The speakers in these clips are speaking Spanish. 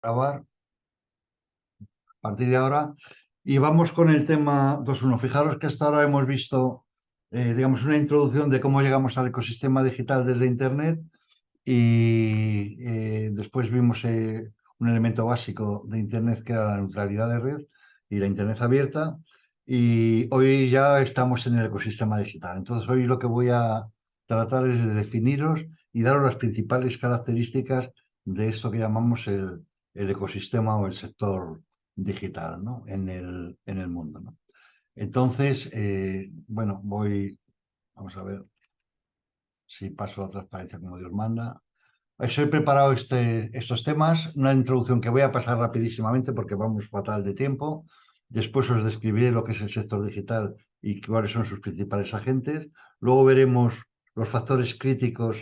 Grabar a partir de ahora y vamos con el tema 2.1. Fijaros que hasta ahora hemos visto, digamos, una introducción de cómo llegamos al ecosistema digital desde Internet y después vimos un elemento básico de Internet que era la neutralidad de red y la Internet abierta, y hoy ya estamos en el ecosistema digital. Entonces hoy lo que voy a tratar es de definiros y daros las principales características de esto que llamamos el ecosistema o el sector digital, ¿no? en el mundo, ¿no? Entonces, bueno, vamos a ver si paso la transparencia como Dios manda. Os he preparado estos temas, una introducción que voy a pasar rapidísimamente porque vamos fatal de tiempo. Después os describiré lo que es el sector digital y cuáles son sus principales agentes. Luego veremos los factores críticos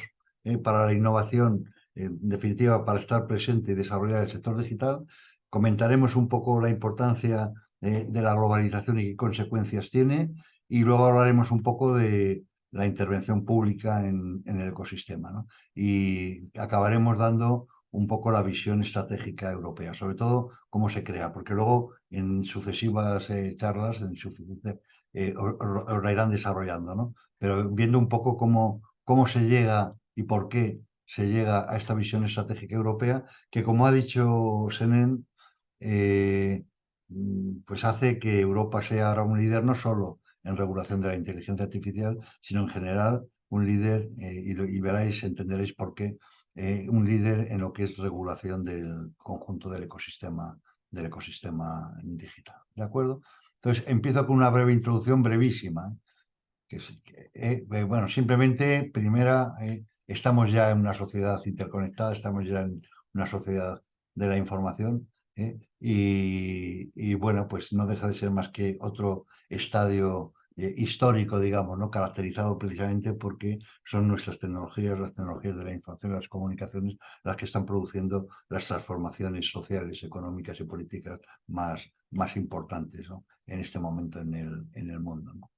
para la innovación, en definitiva, para estar presente y desarrollar el sector digital. Comentaremos un poco la importancia de la globalización y qué consecuencias tiene. Y luego hablaremos un poco de la intervención pública en el ecosistema, ¿no? Y acabaremos dando un poco la visión estratégica europea, sobre todo cómo se crea, porque luego en sucesivas charlas os la irán desarrollando, ¿no? Pero viendo un poco cómo se llega y por qué se llega a esta visión estratégica europea, que como ha dicho Senen, eh, pues hace que Europa sea ahora un líder no solo en regulación de la inteligencia artificial, sino en general un líder, y veréis, entenderéis por qué, un líder en lo que es regulación del conjunto del ecosistema digital. ¿De acuerdo? Entonces, empiezo con una breve introducción brevísima, bueno, simplemente, primera, estamos ya en una sociedad interconectada, estamos ya en una sociedad de la información, y bueno, pues no deja de ser más que otro estadio histórico, digamos, ¿no? Caracterizado precisamente porque son nuestras tecnologías, las tecnologías de la información y las comunicaciones, las que están produciendo las transformaciones sociales, económicas y políticas más importantes, ¿no? En este momento en el mundo, ¿no?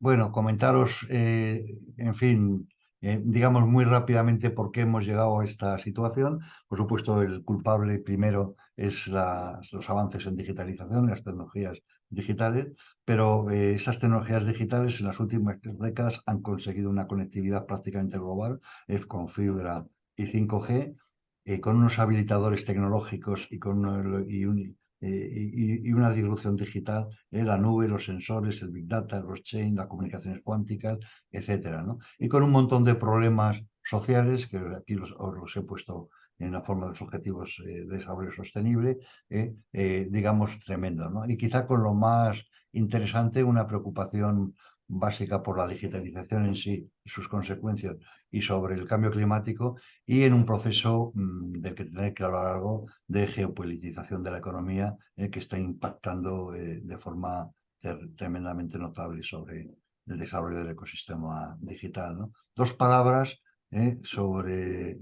Bueno, comentaros, en fin, digamos muy rápidamente por qué hemos llegado a esta situación. Por supuesto, el culpable primero es los avances en digitalización, las tecnologías digitales, pero esas tecnologías digitales en las últimas décadas han conseguido una conectividad prácticamente global, con fibra y 5G, con unos habilitadores tecnológicos y una disrupción digital, la nube, los sensores, el Big Data, el blockchain, las comunicaciones cuánticas, etcétera, ¿no? Y con un montón de problemas sociales, que aquí os los he puesto en la forma de los objetivos de desarrollo sostenible, digamos, tremendo, ¿no? Y quizá con lo más interesante, una preocupación básica por la digitalización en sí y sus consecuencias y sobre el cambio climático, y en un proceso del que tener que hablar algo de geopolitización de la economía, que está impactando de forma tremendamente notable sobre el desarrollo del ecosistema digital, ¿no? Dos palabras sobre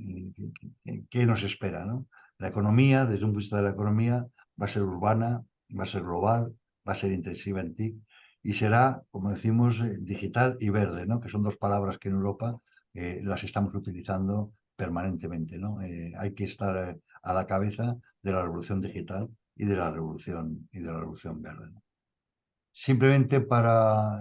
qué nos espera, ¿no? La economía, desde un punto de vista de la economía, va a ser urbana, va a ser global, va a ser intensiva en TIC y será, como decimos, digital y verde, ¿no? Que son dos palabras que en Europa las estamos utilizando permanentemente, ¿no? Hay que estar a la cabeza de la revolución digital y de la revolución verde, ¿no? Simplemente para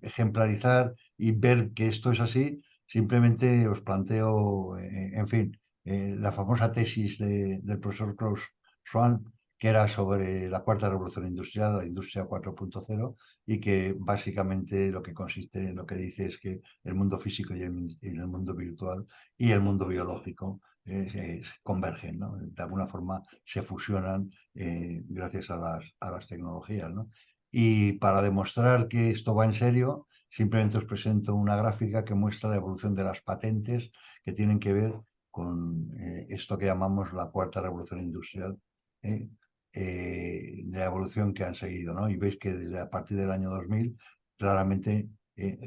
ejemplarizar y ver que esto es así, simplemente os planteo, en fin, la famosa tesis del profesor Klaus Schwab, que era sobre la cuarta revolución industrial, la industria 4.0, y que básicamente lo que consiste, lo que dice es que el mundo físico y el mundo virtual y el mundo biológico convergen, ¿no? De alguna forma se fusionan gracias a las tecnologías, ¿no? Y para demostrar que esto va en serio, simplemente os presento una gráfica que muestra la evolución de las patentes que tienen que ver con esto que llamamos la cuarta revolución industrial, eh, de la evolución que han seguido, ¿no? Y veis que a partir del año 2000, claramente,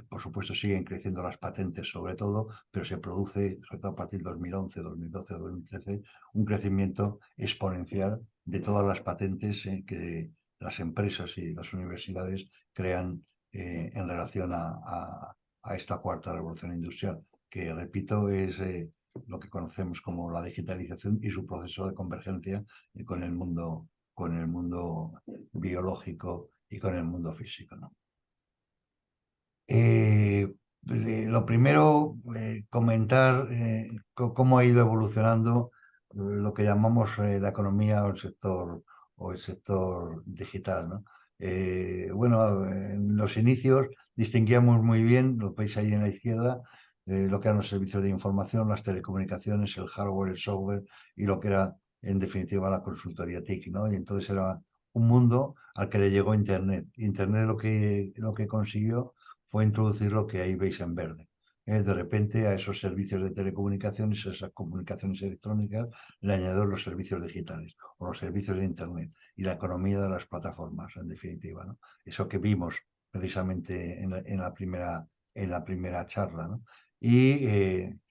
por supuesto, siguen creciendo las patentes sobre todo, pero se produce, sobre todo a partir del 2011, 2012, 2013, un crecimiento exponencial de todas las patentes que las empresas y las universidades crean en relación a esta cuarta revolución industrial, que repito, es lo que conocemos como la digitalización y su proceso de convergencia con el mundo biológico y con el mundo físico, ¿no? Lo primero, comentar cómo ha ido evolucionando lo que llamamos la economía o el sector digital, ¿no? Bueno, en los inicios distinguíamos muy bien, lo veis ahí en la izquierda, lo que eran los servicios de información, las telecomunicaciones, el hardware, el software y lo que era, en definitiva, la consultoría TIC, ¿no? Y entonces era un mundo al que le llegó Internet. Internet lo que consiguió fue introducir lo que ahí veis en verde. De repente a esos servicios de telecomunicaciones, a esas comunicaciones electrónicas, le añadió los servicios digitales o los servicios de Internet y la economía de las plataformas, en definitiva, ¿no? Eso que vimos precisamente en la primera charla, ¿no? Y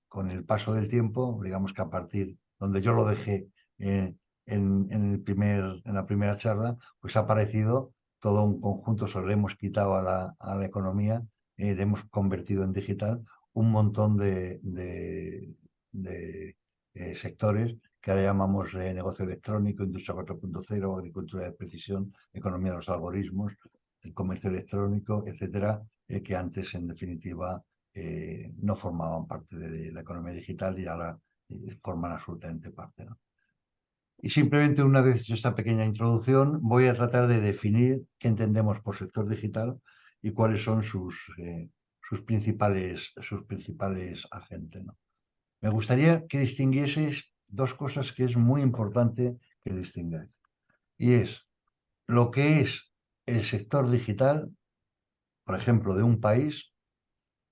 con el paso del tiempo, digamos que a partir donde yo lo dejé en la primera charla, pues ha aparecido todo un conjunto, se lo hemos quitado a la economía, le hemos convertido en digital un montón de sectores que ahora llamamos negocio electrónico, industria 4.0, agricultura de precisión, economía de los algoritmos, el comercio electrónico, etcétera, que antes, en definitiva, no formaban parte de la economía digital y ahora forman absolutamente parte, ¿no? Y simplemente una vez hecho esta pequeña introducción, voy a tratar de definir qué entendemos por sector digital y cuáles son sus principales agentes, ¿no? Me gustaría que distinguieseis dos cosas que es muy importante que distingáis. Y es lo que es el sector digital, por ejemplo, de un país,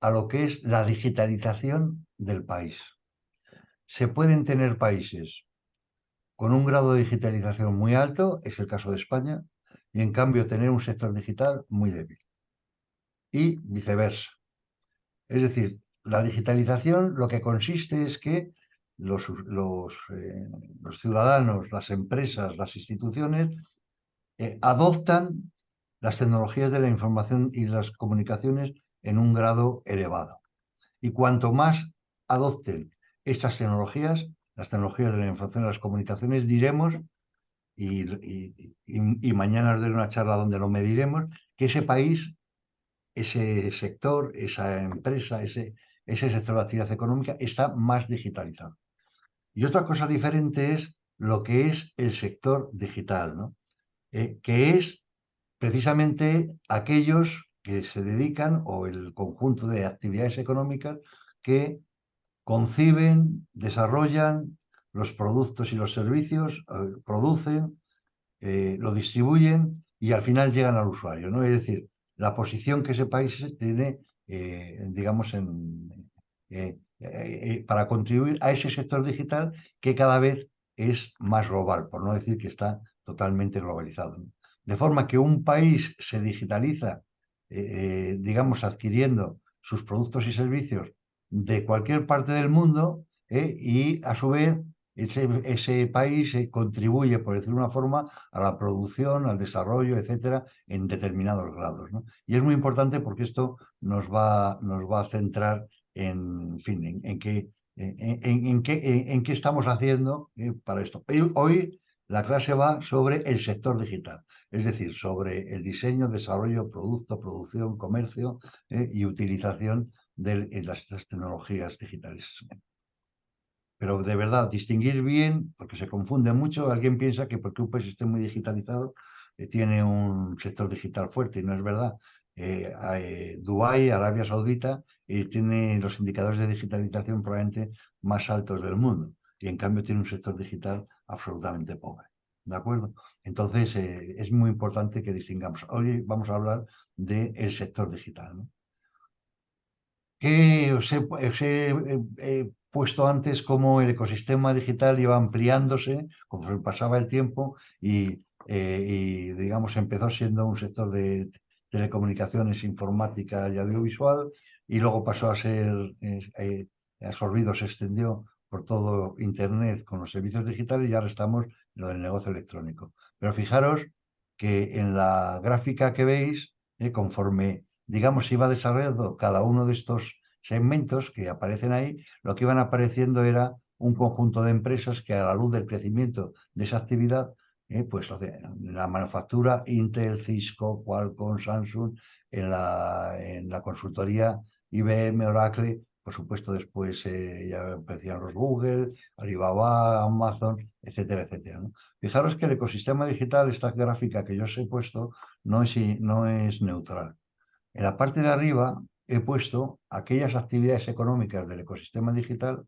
a lo que es la digitalización del país. Se pueden tener países con un grado de digitalización muy alto, es el caso de España, y en cambio tener un sector digital muy débil. Y viceversa. Es decir, la digitalización lo que consiste es que los ciudadanos, las empresas, las instituciones adoptan las tecnologías de la información y las comunicaciones en un grado elevado. Y cuanto más adopten estas tecnologías, las tecnologías de la información y las comunicaciones, diremos y mañana os daré una charla donde lo mediremos, que ese país, ese sector, esa empresa, ese sector de actividad económica está más digitalizado. Y otra cosa diferente es lo que es el sector digital, ¿no? Que es precisamente aquellos que se dedican o el conjunto de actividades económicas que conciben, desarrollan los productos y los servicios, producen, lo distribuyen y al final llegan al usuario, ¿no? Es decir, la posición que ese país tiene, digamos, para contribuir a ese sector digital que cada vez es más global, por no decir que está totalmente globalizado, ¿no? De forma que un país se digitaliza, digamos, adquiriendo sus productos y servicios de cualquier parte del mundo, y a su vez ese país contribuye, por decirlo de una forma, a la producción, al desarrollo, etcétera, en determinados grados, ¿no? Y es muy importante porque esto nos va a centrar en fin, en qué estamos haciendo para esto. Hoy la clase va sobre el sector digital, es decir, sobre el diseño, desarrollo, producto, producción, comercio y utilización de estas tecnologías digitales. Pero de verdad, distinguir bien, porque se confunde mucho, alguien piensa que porque un país esté muy digitalizado, tiene un sector digital fuerte, y no es verdad. Dubái, Arabia Saudita, tiene los indicadores de digitalización probablemente más altos del mundo, y en cambio tiene un sector digital absolutamente pobre. ¿De acuerdo? Entonces, es muy importante que distingamos. Hoy vamos a hablar del sector digital, ¿no? Que puesto antes cómo el ecosistema digital iba ampliándose conforme pasaba el tiempo digamos, empezó siendo un sector de telecomunicaciones, informática y audiovisual y luego pasó a ser absorbido, se extendió por todo Internet con los servicios digitales y ahora estamos en lo del negocio electrónico. Pero fijaros que en la gráfica que veis, conforme digamos, se iba desarrollando cada uno de estos segmentos que aparecen ahí, lo que iban apareciendo era un conjunto de empresas que a la luz del crecimiento de esa actividad, pues la manufactura, Intel, Cisco, Qualcomm, Samsung, en la consultoría IBM, Oracle, por supuesto después ya aparecían los Google, Alibaba, Amazon, etcétera, etcétera, ¿no? Fijaros que el ecosistema digital, esta gráfica que yo os he puesto, no es neutral. En la parte de arriba he puesto aquellas actividades económicas del ecosistema digital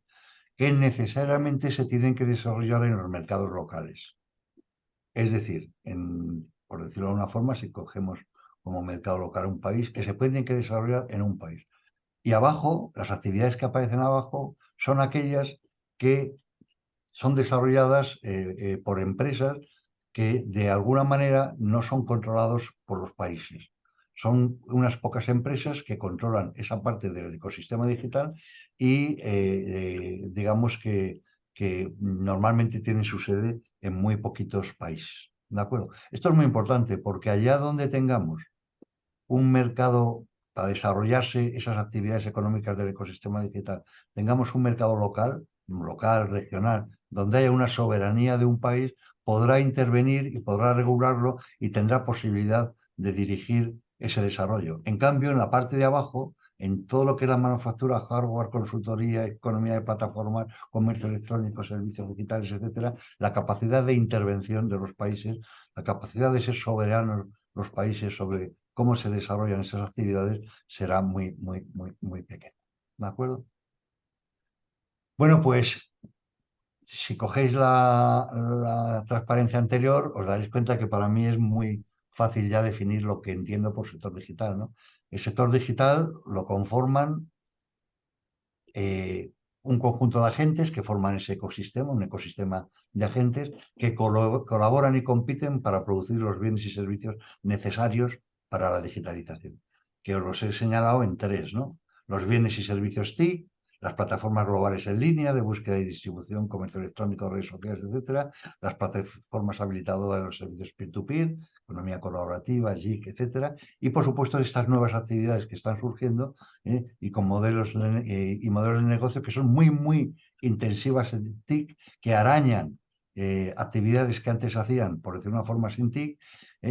que necesariamente se tienen que desarrollar en los mercados locales. Es decir, por decirlo de alguna forma, si cogemos como mercado local un país, que se tienen que desarrollar en un país. Y abajo, las actividades que aparecen abajo son aquellas que son desarrolladas por empresas que de alguna manera no son controlados por los países. Son unas pocas empresas que controlan esa parte del ecosistema digital y digamos que normalmente tienen su sede en muy poquitos países. ¿De acuerdo? Esto es muy importante porque allá donde tengamos un mercado para desarrollarse esas actividades económicas del ecosistema digital, tengamos un mercado local, regional, donde haya una soberanía de un país, podrá intervenir y podrá regularlo y tendrá posibilidad de dirigir ese desarrollo. En cambio, en la parte de abajo, en todo lo que es la manufactura, hardware, consultoría, economía de plataformas, comercio electrónico, servicios digitales, etcétera, la capacidad de intervención de los países, la capacidad de ser soberanos los países sobre cómo se desarrollan esas actividades será muy, muy, muy, muy pequeño. ¿De acuerdo? Bueno, pues si cogéis la transparencia anterior, os daréis cuenta que para mí es muy fácil ya definir lo que entiendo por sector digital, ¿no? El sector digital lo conforman un conjunto de agentes que forman ese ecosistema, un ecosistema de agentes que colaboran y compiten para producir los bienes y servicios necesarios para la digitalización, que os los he señalado en tres, ¿no? Los bienes y servicios TIC, las plataformas globales en línea de búsqueda y distribución, comercio electrónico, redes sociales, etcétera, las plataformas habilitadoras de los servicios peer-to-peer, economía colaborativa, GIC, etcétera, y por supuesto estas nuevas actividades que están surgiendo y con modelos de negocio que son muy, muy intensivas en TIC, que arañan actividades que antes hacían, por decir una forma, sin TIC,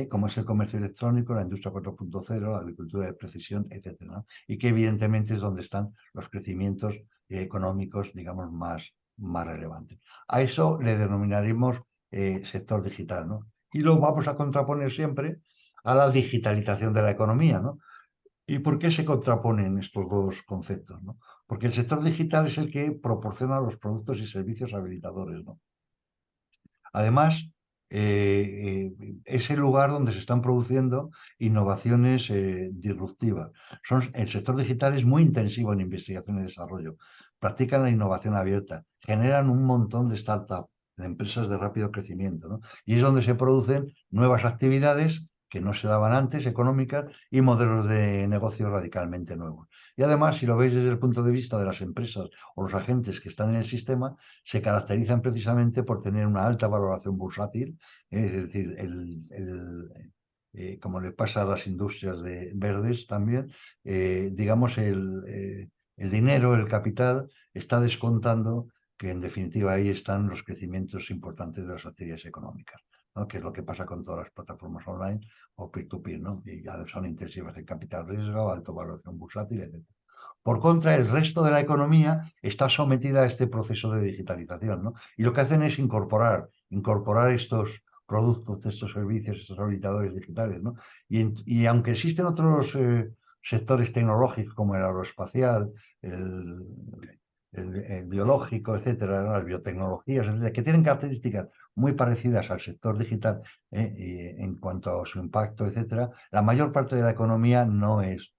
como es el comercio electrónico, la industria 4.0, la agricultura de precisión, etcétera, ¿no? Y que evidentemente es donde están los crecimientos económicos, digamos, más relevantes. A eso le denominaremos sector digital, ¿no? Y lo vamos a contraponer siempre a la digitalización de la economía, ¿no? ¿Y por qué se contraponen estos dos conceptos, ¿no? Porque el sector digital es el que proporciona los productos y servicios habilitadores, ¿no? Además, es el lugar donde se están produciendo innovaciones disruptivas. El sector digital es muy intensivo en investigación y desarrollo. Practican la innovación abierta, generan un montón de startups, de empresas de rápido crecimiento, ¿no? Y es donde se producen nuevas actividades que no se daban antes, económicas, y modelos de negocio radicalmente nuevos. Y además, si lo veis desde el punto de vista de las empresas o los agentes que están en el sistema, se caracterizan precisamente por tener una alta valoración bursátil, es decir, como le pasa a las industrias verdes también, digamos, el dinero, el capital, está descontando que en definitiva ahí están los crecimientos importantes de las actividades económicas, ¿no? Que es lo que pasa con todas las plataformas online o peer-to-peer, ¿no? Y ya son intensivas en capital riesgo, alta valoración bursátil, etc. Por contra, el resto de la economía está sometida a este proceso de digitalización, ¿no? Y lo que hacen es incorporar estos productos, estos servicios, estos habilitadores digitales, ¿no? Y aunque existen otros sectores tecnológicos como el aeroespacial, el, el biológico, etcétera, ¿no? Las biotecnologías, etcétera, que tienen características muy parecidas al sector digital en cuanto a su impacto, etcétera, la mayor parte de la economía no es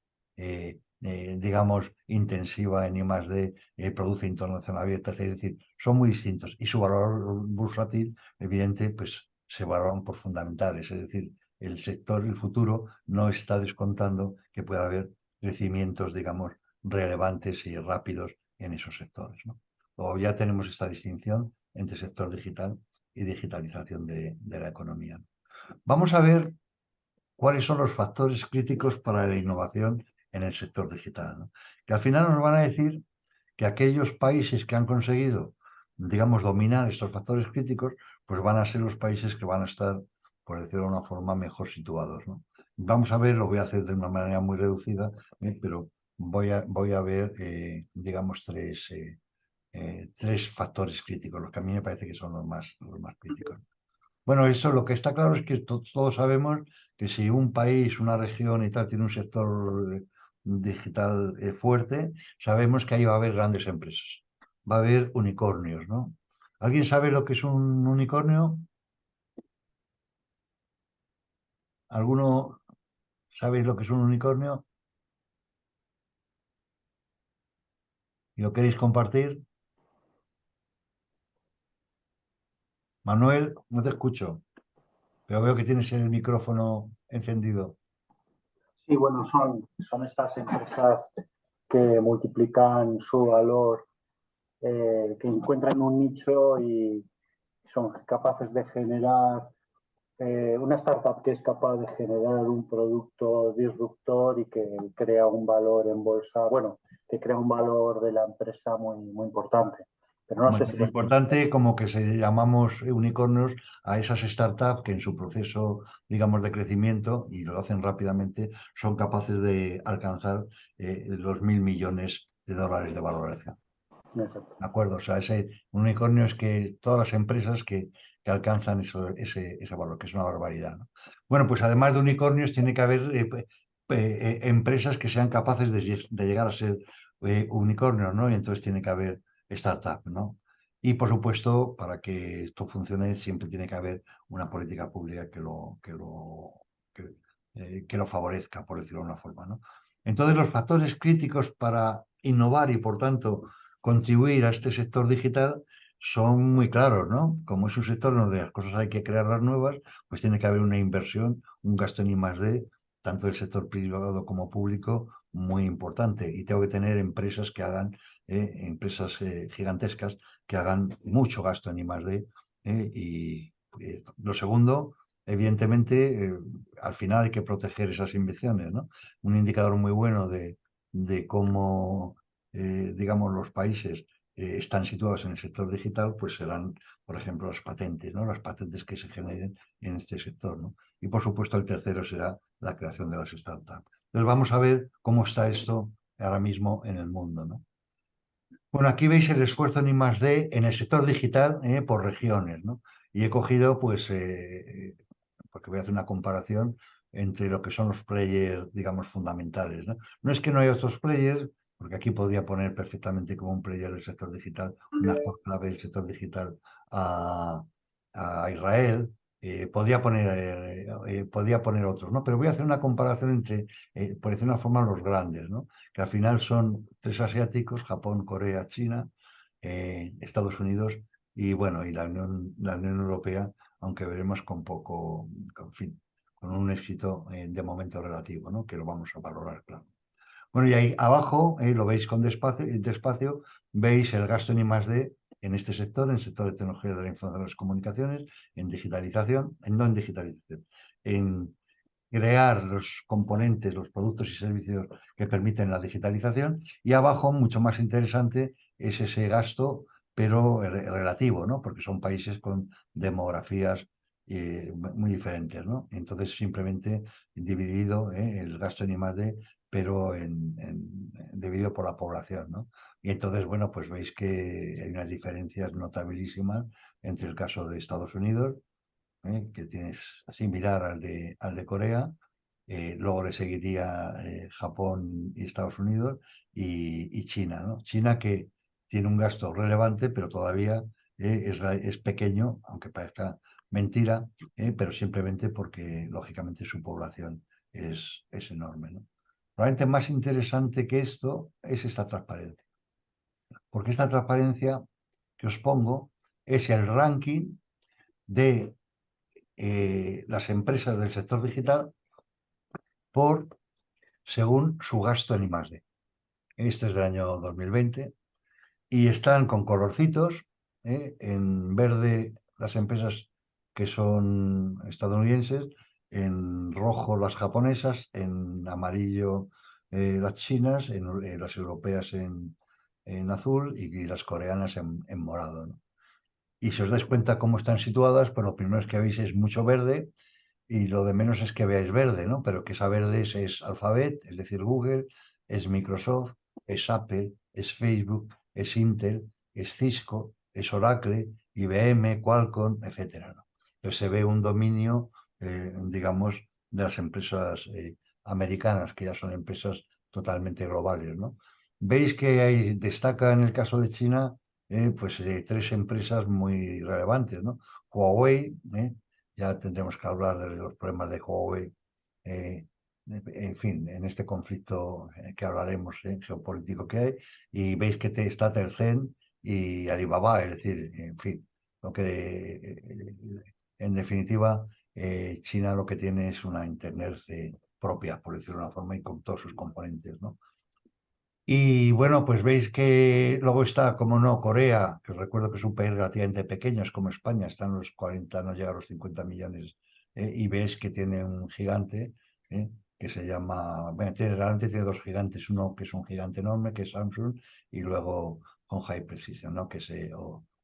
digamos, intensiva en I+D, produce internacional abierta, es decir, son muy distintos y su valor bursátil, evidente, pues se valoran por fundamentales, es decir, el sector, el futuro, no está descontando que pueda haber crecimientos, digamos, relevantes y rápidos en esos sectores, ¿no? Luego ya tenemos esta distinción entre sector digital y digitalización de la economía. Vamos a ver cuáles son los factores críticos para la innovación en el sector digital, ¿no? Que al final nos van a decir que aquellos países que han conseguido, digamos, dominar estos factores críticos, pues van a ser los países que van a estar, por decirlo de una forma, mejor situados, ¿no? Vamos a ver, lo voy a hacer de una manera muy reducida, pero voy a ver, digamos, tres factores críticos, los que a mí me parece que son los más críticos. Bueno, eso lo que está claro es que todos sabemos que si un país, una región y tal tiene un sector digital fuerte, sabemos que ahí va a haber grandes empresas. Va a haber unicornios, ¿no? ¿Alguien sabe lo que es un unicornio? ¿Alguno sabe lo que es un unicornio? ¿Y lo queréis compartir? Manuel, no te escucho, pero veo que tienes el micrófono encendido. Sí, bueno, son estas empresas que multiplican su valor, que encuentran un nicho y son capaces de generar una startup que es capaz de generar un producto disruptor y que crea un valor en bolsa, bueno, que crea un valor de la empresa muy, muy importante. Pero no sé Bueno, si lo importante, como que se llamamos unicornios a esas startups que en su proceso, digamos, de crecimiento, y lo hacen rápidamente, son capaces de alcanzar los 1.000 millones de dólares de valoración. Exacto. ¿De acuerdo? O sea, ese unicornio es que todas las empresas que alcanzan ese valor, que es una barbaridad, ¿no? Bueno, pues además de unicornios, tiene que haber empresas que sean capaces de llegar a ser unicornios, ¿no? Y entonces tiene que haber startup, ¿no? Y por supuesto, para que esto funcione, siempre tiene que haber una política pública que lo favorezca, por decirlo de una forma, ¿no? Entonces, los factores críticos para innovar y, por tanto, contribuir a este sector digital son muy claros, ¿no? Como es un sector donde las cosas hay que crearlas nuevas, pues tiene que haber una inversión, un gasto en I+D, tanto del sector privado como público, muy importante. Y tengo que tener empresas que hagan, empresas gigantescas, que hagan mucho gasto en I+D. Y lo segundo, evidentemente, al final hay que proteger esas inversiones, ¿no? Un indicador muy bueno de cómo digamos, los países están situados en el sector digital, pues serán, por ejemplo, las patentes, ¿no? Las patentes que se generen en este sector, ¿no? Y por supuesto, el tercero será la creación de las startups. Entonces, vamos a ver cómo está esto ahora mismo en el mundo, ¿no? Bueno, aquí veis el esfuerzo en I+D en el sector digital por regiones, ¿no? Y he cogido, pues, porque voy a hacer una comparación entre lo que son los players, digamos, fundamentales, ¿no? No es que no haya otros players, porque aquí podría poner perfectamente como un player del sector digital, un actor clave del sector digital a, a Israel, podría poner otros, ¿no? Pero voy a hacer una comparación entre, por decir una forma, los grandes, ¿no? Que al final son tres asiáticos: Japón, Corea, China, Estados Unidos y, bueno, y la Unión Europea, aunque veremos con poco, en fin, con un éxito de momento relativo, ¿no? Que lo vamos a valorar, claro. Bueno, y ahí abajo, lo veis con despacio, veis el gasto en I+D en este sector, en el sector de tecnología de la información y las comunicaciones, en digitalización, no en digitalización, en crear los componentes, los productos y servicios que permiten la digitalización. Y abajo, mucho más interesante, es ese gasto, pero relativo, ¿no? Porque son países con demografías muy diferentes, ¿no? Entonces, simplemente dividido el gasto en I+D, pero dividido por la población, ¿no? Y entonces, bueno, pues veis que hay unas diferencias notabilísimas entre el caso de Estados Unidos, que tienes similar al de Corea. Luego le seguiría Japón y Estados Unidos y China, ¿no? China, que tiene un gasto relevante, pero todavía es pequeño, aunque parezca mentira, pero simplemente porque, lógicamente, su población es enorme, ¿no? Probablemente más interesante que esto es esta transparencia, porque esta transparencia que os pongo es el ranking de las empresas del sector digital según su gasto en I+D. Este es del año 2020 y están con colorcitos, en verde las empresas que son estadounidenses, en rojo las japonesas, en amarillo las chinas, las europeas en azul y las coreanas en morado, ¿no? Y si os dais cuenta cómo están situadas, pues lo primero es que veis es mucho verde y lo de menos es que veáis verde, ¿no? Pero que esa verde es Alphabet, es decir, Google, es Microsoft, es Apple, es Facebook, es Intel, es Cisco, es Oracle, IBM, Qualcomm, etcétera, ¿no? Entonces se ve un dominio, digamos, de las empresas americanas, que ya son empresas totalmente globales, ¿no? Veis que destaca en el caso de China, pues tres empresas muy relevantes, ¿no? Huawei, ya tendremos que hablar de los problemas de Huawei, eh, en fin, en este conflicto que hablaremos, geopolítico que hay, y veis que está Tencent y Alibaba, es decir, en fin, lo que en definitiva China lo que tiene es una Internet propia, por decirlo de una forma, y con todos sus componentes, ¿no? Y bueno, pues veis que luego está, como no, Corea, que os recuerdo que es un país relativamente pequeño, es como España, están los 40, no llega a los 50 millones, y veis que tiene un gigante, que se llama, bueno, realmente tiene dos gigantes, uno que es un gigante enorme, que es Samsung, y luego con High Precision, ¿no? Que es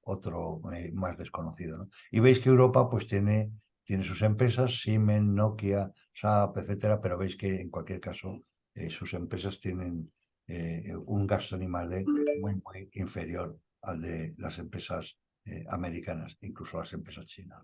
otro más desconocido, ¿no? Y veis que Europa pues tiene sus empresas, Siemens, Nokia, SAP, etcétera, pero veis que en cualquier caso sus empresas tienen un gasto en I+D muy inferior al de las empresas americanas, incluso las empresas chinas.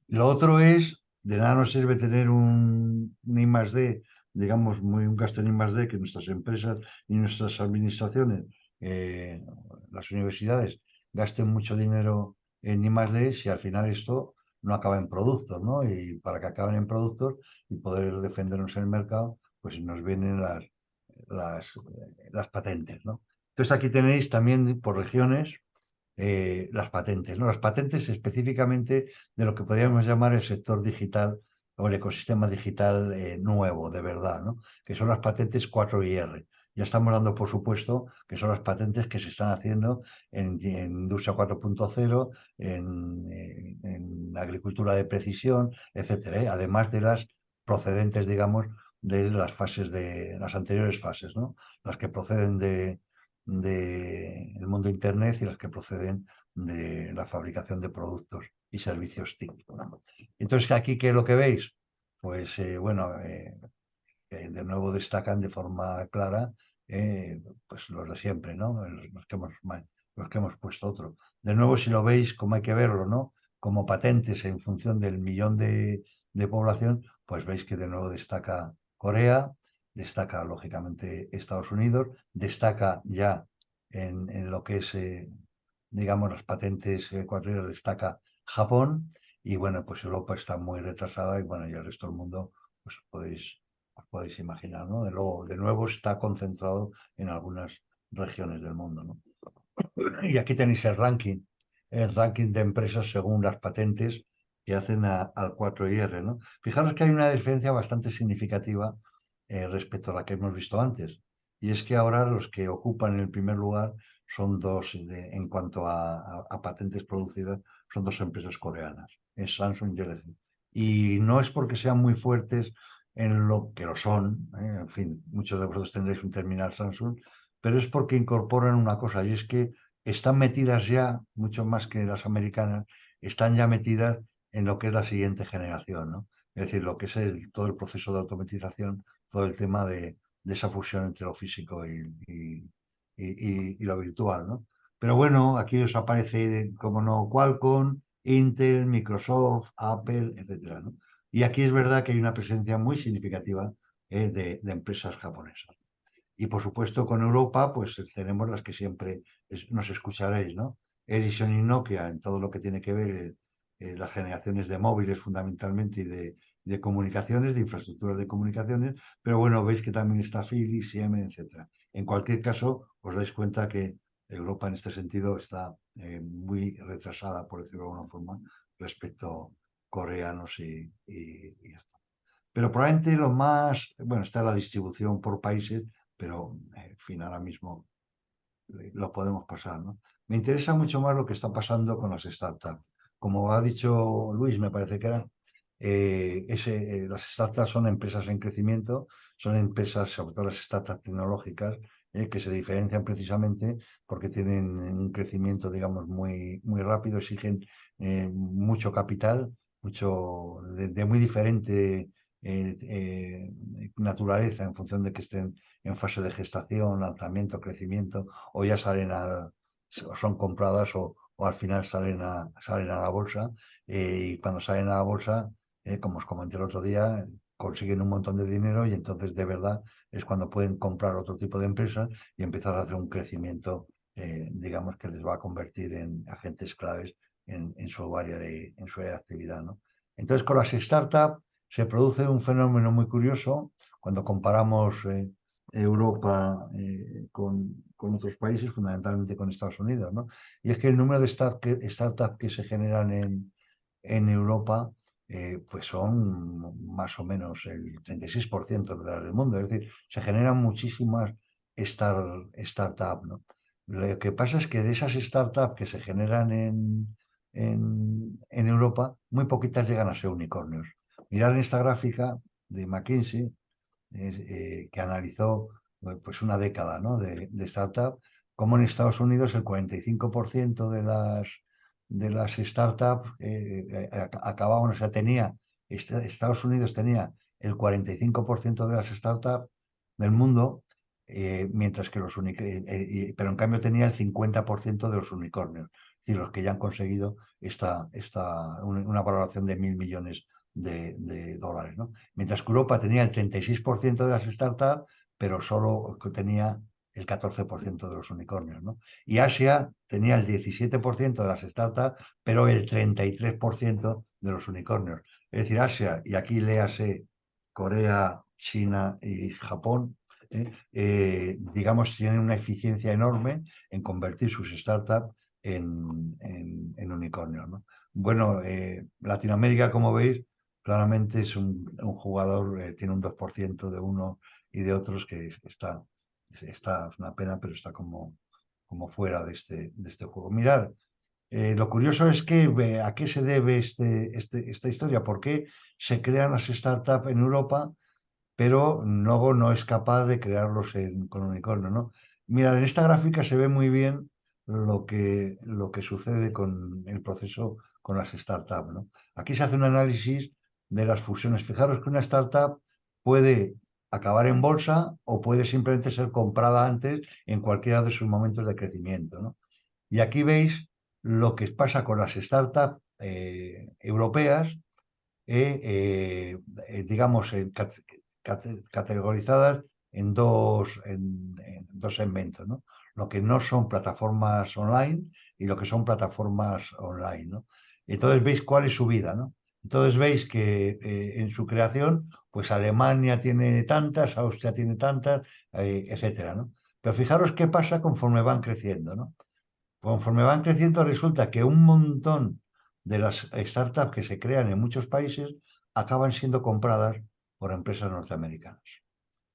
Lo otro es, de nada nos sirve tener un I+D, digamos, un gasto en I+D que nuestras empresas y nuestras administraciones, eh, las universidades, gasten mucho dinero en I+D si al final esto no acaba en productos, ¿no? Y para que acaben en productos y poder defendernos en el mercado, pues nos vienen las, las patentes, ¿no? Entonces aquí tenéis también por regiones las patentes, ¿no? Las patentes específicamente de lo que podríamos llamar el sector digital o el ecosistema digital nuevo, de verdad, ¿no? Que son las patentes 4IR. Ya estamos dando por supuesto que son las patentes que se están haciendo en industria 4.0, en agricultura de precisión, etcétera, ¿eh? Además de las procedentes, digamos, de las fases de las anteriores fases, ¿no? Las que proceden del mundo Internet y las que proceden de la fabricación de productos y servicios TIC, ¿no? Entonces, aquí, ¿qué es lo que veis? Pues, bueno, de nuevo destacan de forma clara, pues los de siempre, ¿no? Los que hemos puesto otro. De nuevo, si lo veis, como hay que verlo, ¿no? Como patentes en función del millón de población, pues veis que de nuevo destaca Corea, destaca lógicamente Estados Unidos, destaca ya en lo que es, digamos, las patentes cuatrilas, destaca Japón, y bueno, pues Europa está muy retrasada y bueno, y el resto del mundo, pues os podéis imaginar, ¿no? De nuevo está concentrado en algunas regiones del mundo, ¿no? Y aquí tenéis el ranking de empresas según las patentes que hacen al 4IR, ¿no? Fijaros que hay una diferencia bastante significativa respecto a la que hemos visto antes. Y es que ahora los que ocupan el primer lugar son dos, en cuanto a patentes producidas, son dos empresas coreanas, es Samsung y LG. Y no es porque sean muy fuertes en lo que lo son, en fin, muchos de vosotros tendréis un terminal Samsung, pero es porque incorporan una cosa, y es que están metidas ya, mucho más que las americanas, están ya metidas en lo que es la siguiente generación, ¿no? Es decir, lo que es todo el proceso de automatización, todo el tema de esa fusión entre lo físico y lo virtual, ¿no? Pero bueno, aquí os aparece, como no, Qualcomm, Intel, Microsoft, Apple, etcétera, ¿no? Y aquí es verdad que hay una presencia muy significativa de empresas japonesas. Y por supuesto con Europa, pues tenemos las que siempre nos escucharéis, ¿no? Ericsson y Nokia en todo lo que tiene que ver las generaciones de móviles fundamentalmente y de comunicaciones, de infraestructuras de comunicaciones, pero bueno, veis que también está Philips, Siemens, etcétera. En cualquier caso, os dais cuenta que Europa en este sentido está muy retrasada, por decirlo de alguna forma, respecto a coreanos y esto. Pero probablemente lo más, bueno, está la distribución por países, pero en fin, ahora mismo lo podemos pasar, ¿no? Me interesa mucho más lo que está pasando con las startups. Como ha dicho Luis, me parece que era, las startups son empresas en crecimiento, son empresas, sobre todo las startups tecnológicas, que se diferencian precisamente porque tienen un crecimiento, digamos, muy rápido, exigen mucho capital, mucho de muy diferente naturaleza en función de que estén en fase de gestación, lanzamiento, crecimiento, o ya o son compradas o al final salen a la bolsa. Y cuando salen a la bolsa, como os comenté el otro día, consiguen un montón de dinero y entonces de verdad es cuando pueden comprar otro tipo de empresas y empezar a hacer un crecimiento, digamos, que les va a convertir en agentes claves en su área de actividad, ¿no? Entonces, con las startups se produce un fenómeno muy curioso cuando comparamos Europa con otros países, fundamentalmente con Estados Unidos, ¿no? Y es que el número de startups que se generan en Europa pues son más o menos el 36% de las del mundo. Es decir, se generan muchísimas startups, ¿no? Lo que pasa es que de esas startups que se generan en Europa, muy poquitas llegan a ser unicornios. Mirar en esta gráfica de McKinsey, que analizó pues una década, ¿no? de startup, como en Estados Unidos el 45% de las startups acababan, o sea, Estados Unidos tenía el 45% de las startups del mundo, mientras que pero en cambio tenía el 50% de los unicornios, es decir, los que ya han conseguido una valoración de 1.000 millones de dólares, ¿no? Mientras que Europa tenía el 36% de las startups, pero solo tenía el 14% de los unicornios, ¿no? Y Asia tenía el 17% de las startups, pero el 33% de los unicornios. Es decir, Asia, y aquí léase Corea, China y Japón, digamos, tienen una eficiencia enorme en convertir sus startups en unicornios, ¿no? Bueno, Latinoamérica, como veis, claramente es un jugador, tiene un 2% de uno y de otros que es una pena, pero está como fuera de este juego. Mirar, lo curioso es que a qué se debe esta historia, por qué se crean las startups en Europa, pero luego no es capaz de crearlos con unicornio, ¿no? Mira, en esta gráfica se ve muy bien lo que sucede con el proceso con las startups, ¿no? Aquí se hace un análisis de las fusiones. Fijaros que una startup puede acabar en bolsa o puede simplemente ser comprada antes en cualquiera de sus momentos de crecimiento, ¿no? Y aquí veis lo que pasa con las startups europeas, digamos, categorizadas en dos segmentos, ¿no? Lo que no son plataformas online y lo que son plataformas online, ¿no? Entonces veis cuál es su vida, ¿no? Entonces veis que en su creación, pues Alemania tiene tantas, Austria tiene tantas, etcétera, ¿no? Pero fijaros qué pasa conforme van creciendo, ¿no? Conforme van creciendo, resulta que un montón de las startups que se crean en muchos países acaban siendo compradas por empresas norteamericanas.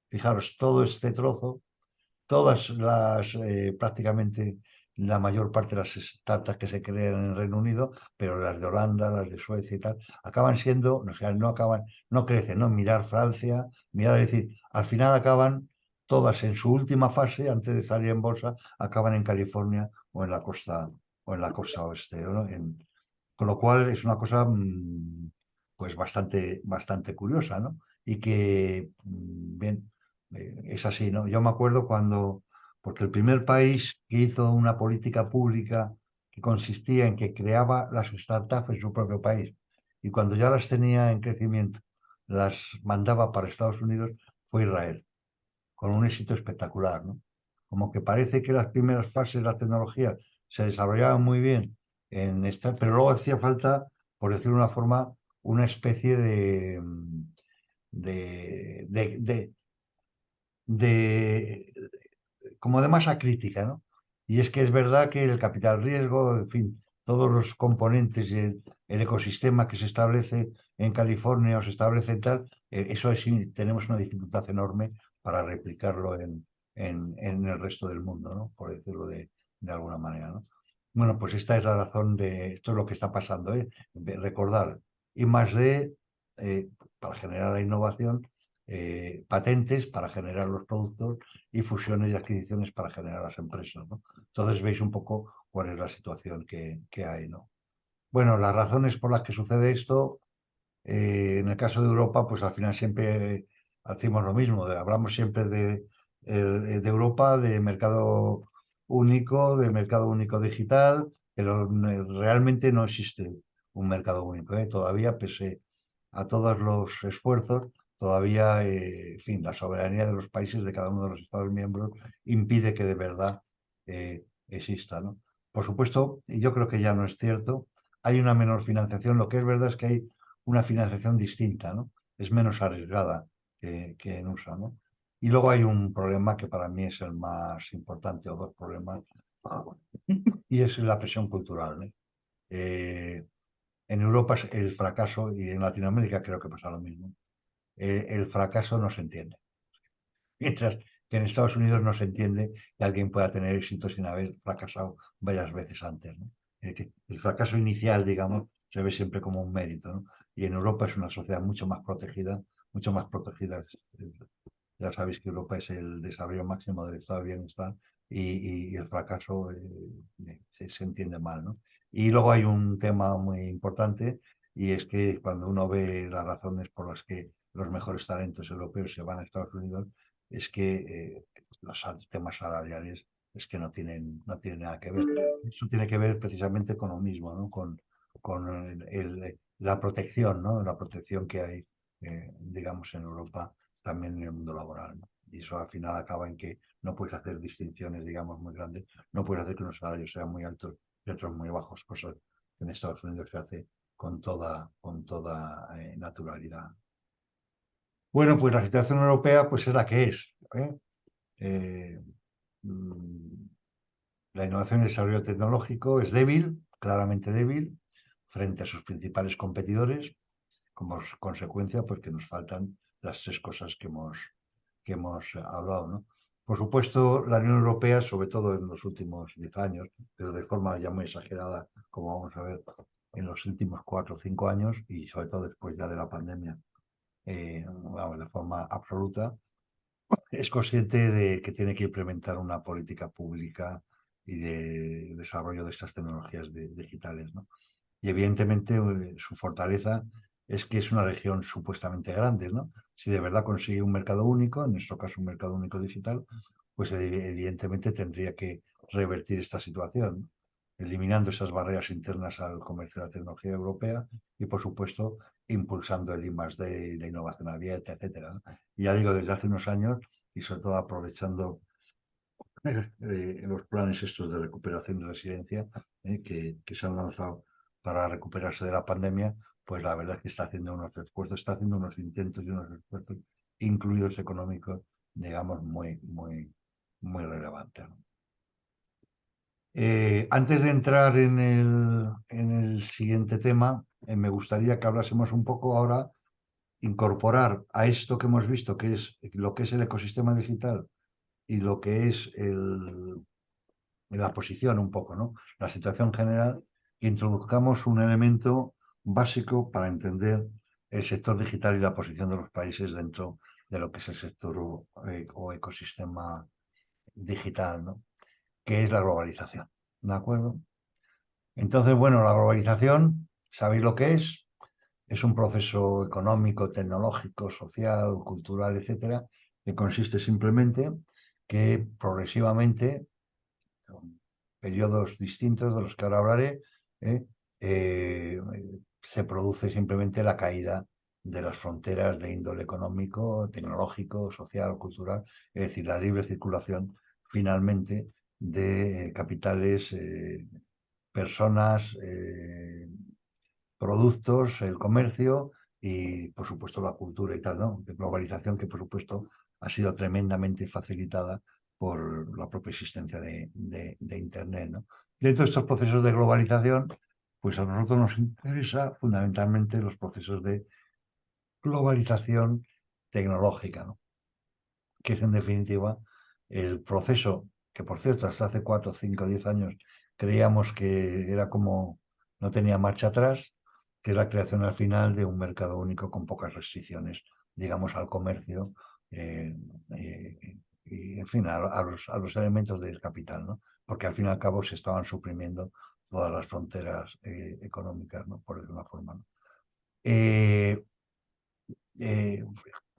Fijaros, todo este trozo, prácticamente la mayor parte de las startups que se crean en el Reino Unido, pero las de Holanda, las de Suecia y tal, acaban siendo, o sea, no crecen, ¿no? Mirar Francia, mirar, es decir, al final acaban todas en su última fase, antes de salir en bolsa, acaban en California o en la costa oeste, ¿no? Con lo cual es una cosa pues bastante curiosa, ¿no? Y que, bien, es así, ¿no? Yo me acuerdo porque el primer país que hizo una política pública que consistía en que creaba las startups en su propio país y cuando ya las tenía en crecimiento, las mandaba para Estados Unidos, fue Israel, con un éxito espectacular, ¿no? Como que parece que las primeras fases de la tecnología se desarrollaban muy bien pero luego hacía falta, por decirlo de una forma, una especie de, de, de, de- como de masa crítica, ¿no? Y es que es verdad que el capital riesgo, en fin, todos los componentes y el ecosistema que se establece en California o se establece en tal, eso tenemos una dificultad enorme para replicarlo en el resto del mundo, ¿no? Por decirlo de alguna manera, ¿no? Bueno, pues esta es la razón esto es lo que está pasando, ¿eh? Recordar, I+D para generar la innovación, patentes para generar los productos y fusiones y adquisiciones para generar las empresas, ¿no? Entonces veis un poco cuál es la situación que hay, ¿no? Bueno, las razones por las que sucede esto, en el caso de Europa, pues al final siempre hacemos lo mismo, hablamos siempre de Europa, de mercado único digital, pero realmente no existe un mercado único, ¿eh? Todavía, pese a todos los esfuerzos, todavía, en fin, la soberanía de los países, de cada uno de los Estados miembros, impide que de verdad exista, ¿no? Por supuesto, y yo creo que ya no es cierto, hay una menor financiación. Lo que es verdad es que hay una financiación distinta, ¿no? Es menos arriesgada que en USA, ¿no? Y luego hay un problema que para mí es el más importante, o dos problemas, y es la presión cultural, ¿no? En Europa el fracaso, y en Latinoamérica creo que pasa lo mismo, el fracaso no se entiende. Mientras que en Estados Unidos no se entiende que alguien pueda tener éxito sin haber fracasado varias veces antes, ¿no? Que el fracaso inicial, digamos, se ve siempre como un mérito, ¿no? Y en Europa es una sociedad mucho más protegida, mucho más protegida. Ya sabéis que Europa es el desarrollo máximo del estado de bienestar y el fracaso se entiende mal, ¿no? Y luego hay un tema muy importante y es que cuando uno ve las razones por las que los mejores talentos europeos se van a Estados Unidos, es que los temas salariales es que no tienen nada que ver. Eso tiene que ver precisamente con lo mismo, ¿no? Con la protección, ¿no? La protección que hay, digamos, en Europa también en el mundo laboral, ¿no? Y eso al final acaba en que no puedes hacer distinciones, digamos, muy grandes, no puedes hacer que unos salarios sean muy altos y otros muy bajos, cosas que en Estados Unidos se hace con toda naturalidad. Bueno, pues la situación europea pues es la que es, ¿eh? Eh, mm, la innovación y el desarrollo tecnológico es débil, claramente débil, frente a sus principales competidores, como consecuencia, pues que nos faltan las tres cosas que hemos hablado, ¿no? Por supuesto, la Unión Europea, sobre todo en los últimos 10 años, pero de forma ya muy exagerada, como vamos a ver en los últimos 4 o 5 años, y sobre todo después ya de la pandemia, vamos, de forma absoluta, es consciente de que tiene que implementar una política pública y de desarrollo de estas tecnologías digitales, ¿no? Y evidentemente su fortaleza es que es una región supuestamente grande, ¿no? Si de verdad consigue un mercado único, en nuestro caso un mercado único digital, pues evidentemente tendría que revertir esta situación, ¿no? Eliminando esas barreras internas al comercio de la tecnología europea y, por supuesto, impulsando el I+D, la innovación abierta, etcétera, ¿no? Y ya digo, desde hace unos años y sobre todo aprovechando los planes estos de recuperación y resiliencia que se han lanzado para recuperarse de la pandemia, pues la verdad es que está haciendo unos esfuerzos, está haciendo unos intentos y unos esfuerzos, incluidos económicos, digamos, muy, muy, muy relevantes, ¿no? Antes de entrar en el siguiente tema, me gustaría que hablásemos un poco ahora, incorporar a esto que hemos visto, que es lo que es el ecosistema digital y lo que es la posición un poco, ¿no? La situación general, introduzcamos un elemento básico para entender el sector digital y la posición de los países dentro de lo que es el sector o ecosistema digital, ¿no? Que es la globalización, ¿de acuerdo? Entonces, bueno, la globalización, ¿sabéis lo que es? Es un proceso económico, tecnológico, social, cultural, etcétera, que consiste simplemente que progresivamente, con periodos distintos de los que ahora hablaré, ¿eh? Eh, se produce simplemente la caída de las fronteras de índole económico, tecnológico, social, cultural, es decir, la libre circulación finalmente de capitales, personas, productos, el comercio y, por supuesto, la cultura y tal, ¿no? De globalización que, por supuesto, ha sido tremendamente facilitada por la propia existencia de Internet, ¿no? Dentro de estos procesos de globalización, pues a nosotros nos interesa fundamentalmente los procesos de globalización tecnológica, ¿no? Que es en definitiva el proceso que, por cierto, hasta hace 4, 5, 10 años creíamos que era como no tenía marcha atrás, que es la creación al final de un mercado único con pocas restricciones, digamos, al comercio y, en fin, a los elementos del capital, ¿no? Porque al fin y al cabo se estaban suprimiendo todas las fronteras económicas, ¿no? Por decirlo de una forma, ¿no? Eh, eh,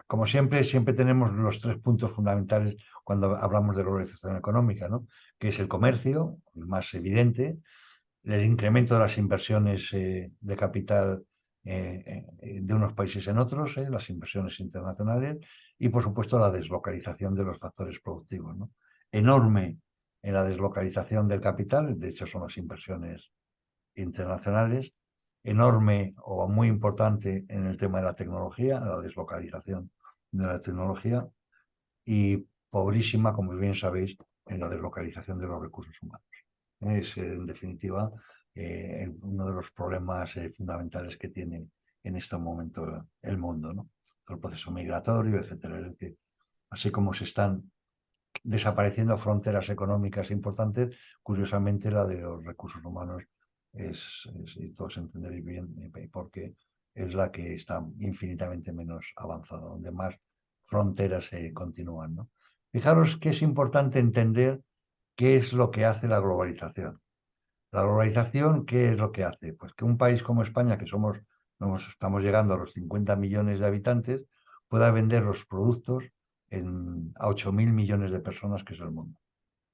Como siempre, siempre tenemos los tres puntos fundamentales cuando hablamos de globalización económica, ¿no? Que es el comercio, el más evidente, el incremento de las inversiones de capital de unos países en otros, las inversiones internacionales, y por supuesto la deslocalización de los factores productivos, ¿no? Enorme en la deslocalización del capital, de hecho son las inversiones internacionales, enorme o muy importante en el tema de la tecnología, la deslocalización de la tecnología, y pobrísima, como bien sabéis, en la deslocalización de los recursos humanos. Es, en definitiva, uno de los problemas fundamentales que tiene en este momento el mundo, ¿no? El proceso migratorio, etcétera. Es decir, así como se están desapareciendo fronteras económicas importantes, curiosamente la de los recursos humanos y todos entenderéis bien porque es la que está infinitamente menos avanzada, donde más fronteras se continúan, ¿no? Fijaros que es importante entender qué es lo que hace la globalización. La globalización, ¿qué es lo que hace? Pues que un país como España, que estamos llegando a los 50 millones de habitantes, pueda vender los productos a 8.000 millones de personas, que es el mundo.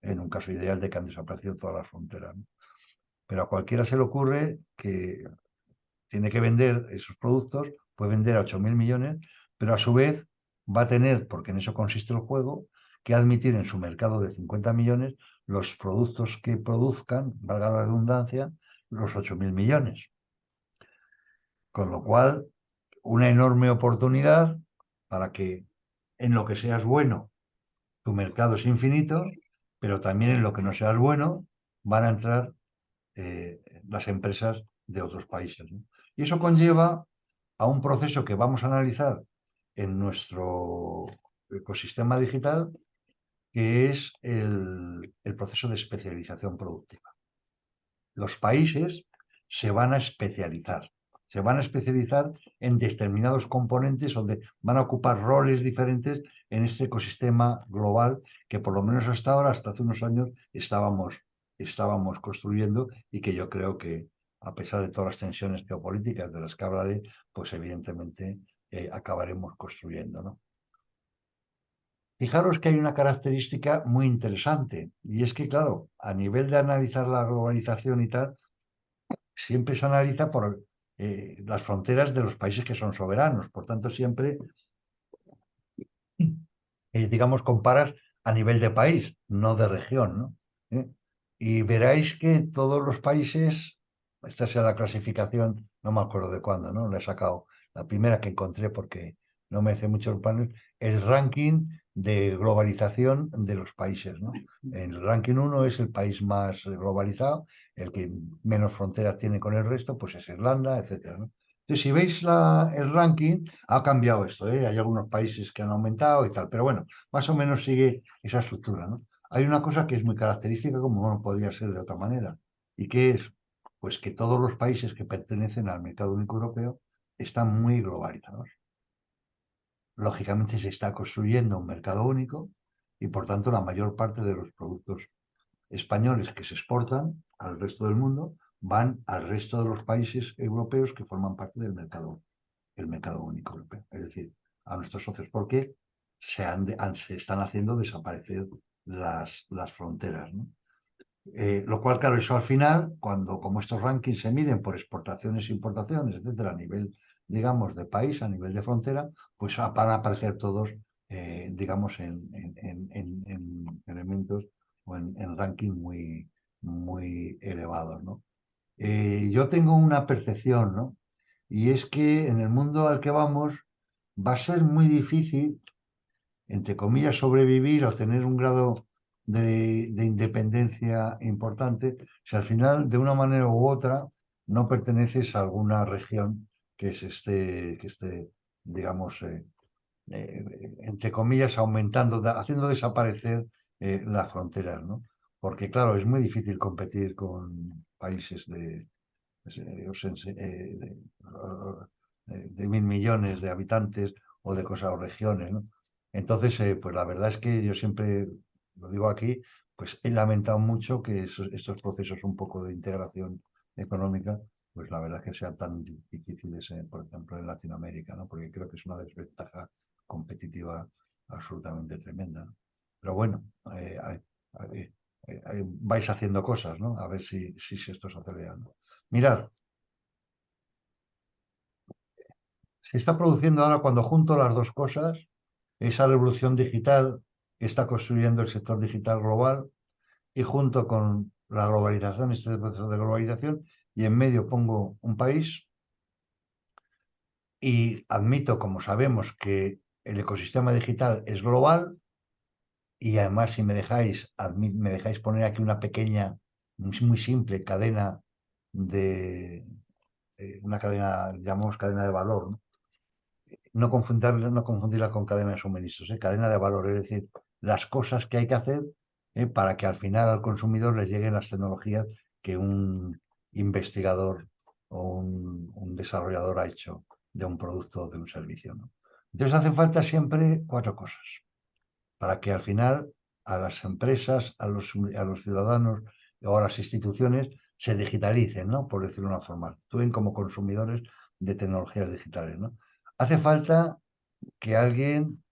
En un caso ideal de que han desaparecido todas las fronteras, ¿no? Pero a cualquiera se le ocurre que tiene que vender esos productos, puede vender a 8.000 millones, pero a su vez va a tener, porque en eso consiste el juego, que admitir en su mercado de 50 millones los productos que produzcan, valga la redundancia, los 8.000 millones. Con lo cual, una enorme oportunidad para que en lo que seas bueno, tu mercado es infinito, pero también en lo que no seas bueno, van a entrar las empresas de otros países, ¿no? Y eso conlleva a un proceso que vamos a analizar en nuestro ecosistema digital, que es el proceso de especialización productiva. Los países se van a especializar. Se van a especializar en determinados componentes donde van a ocupar roles diferentes en este ecosistema global que por lo menos hasta ahora, hasta hace unos años, estábamos construyendo y que yo creo que a pesar de todas las tensiones geopolíticas de las que hablaré, pues evidentemente acabaremos construyendo, ¿no? Fijaros que hay una característica muy interesante y es que, claro, a nivel de analizar la globalización y tal, siempre se analiza por las fronteras de los países que son soberanos. Por tanto, siempre, digamos, comparas a nivel de país, no de región, ¿no? ¿Eh? Y veréis que todos los países, esta sea la clasificación, no me acuerdo de cuándo, ¿no? La he sacado, la primera que encontré porque no me hace mucho el panel, el ranking de globalización de los países, ¿no? El ranking 1 es el país más globalizado, el que menos fronteras tiene con el resto, pues es Irlanda, etcétera, ¿no? Entonces, si veis el ranking, ha cambiado esto, ¿eh? Hay algunos países que han aumentado y tal, pero bueno, más o menos sigue esa estructura, ¿no? Hay una cosa que es muy característica, como no podía ser de otra manera, y que es, pues, que todos los países que pertenecen al mercado único europeo están muy globalizados. Lógicamente se está construyendo un mercado único y, por tanto, la mayor parte de los productos españoles que se exportan al resto del mundo van al resto de los países europeos que forman parte del el mercado único europeo, es decir, a nuestros socios, porque se están haciendo desaparecer las fronteras, ¿no? Lo cual, claro, eso al final, como estos rankings se miden por exportaciones, importaciones, etcétera, a nivel, digamos, de país, a nivel de frontera, pues van a aparecer todos, digamos, en elementos o en ranking muy elevados, ¿no? Yo tengo una percepción, ¿no? Y es que en el mundo al que vamos va a ser muy difícil, entre comillas, sobrevivir o tener un grado de independencia importante si al final, de una manera u otra, no perteneces a alguna región que esté, digamos, entre comillas, aumentando, haciendo desaparecer las fronteras, ¿no? Porque, claro, es muy difícil competir con países de 1.000 millones de habitantes o de cosas o regiones, ¿no? Entonces, pues la verdad es que yo siempre, lo digo aquí, pues he lamentado mucho que estos procesos un poco de integración económica, pues la verdad es que sean tan difíciles, por ejemplo, en Latinoamérica, ¿no? Porque creo que es una desventaja competitiva absolutamente tremenda, ¿no? Pero bueno, vais haciendo cosas, ¿no? A ver si esto se acelera, ¿no? Mirad, se está produciendo ahora cuando junto las dos cosas, esa revolución digital que está construyendo el sector digital global y junto con la globalización, este proceso de globalización, y en medio pongo un país y admito, como sabemos, que el ecosistema digital es global y además si me dejáis poner aquí una pequeña, muy simple cadena de, una cadena, llamamos cadena de valor, ¿no? No confundirla con cadena de suministros, cadena de valor, es decir, las cosas que hay que hacer para que al final al consumidor les lleguen las tecnologías que un investigador o un desarrollador ha hecho de un producto o de un servicio, ¿no? Entonces hacen falta siempre cuatro cosas para que al final a las empresas, a los ciudadanos o a las instituciones se digitalicen, ¿no? Por decirlo de una forma, actúen como consumidores de tecnologías digitales, ¿no? Hace falta que alguien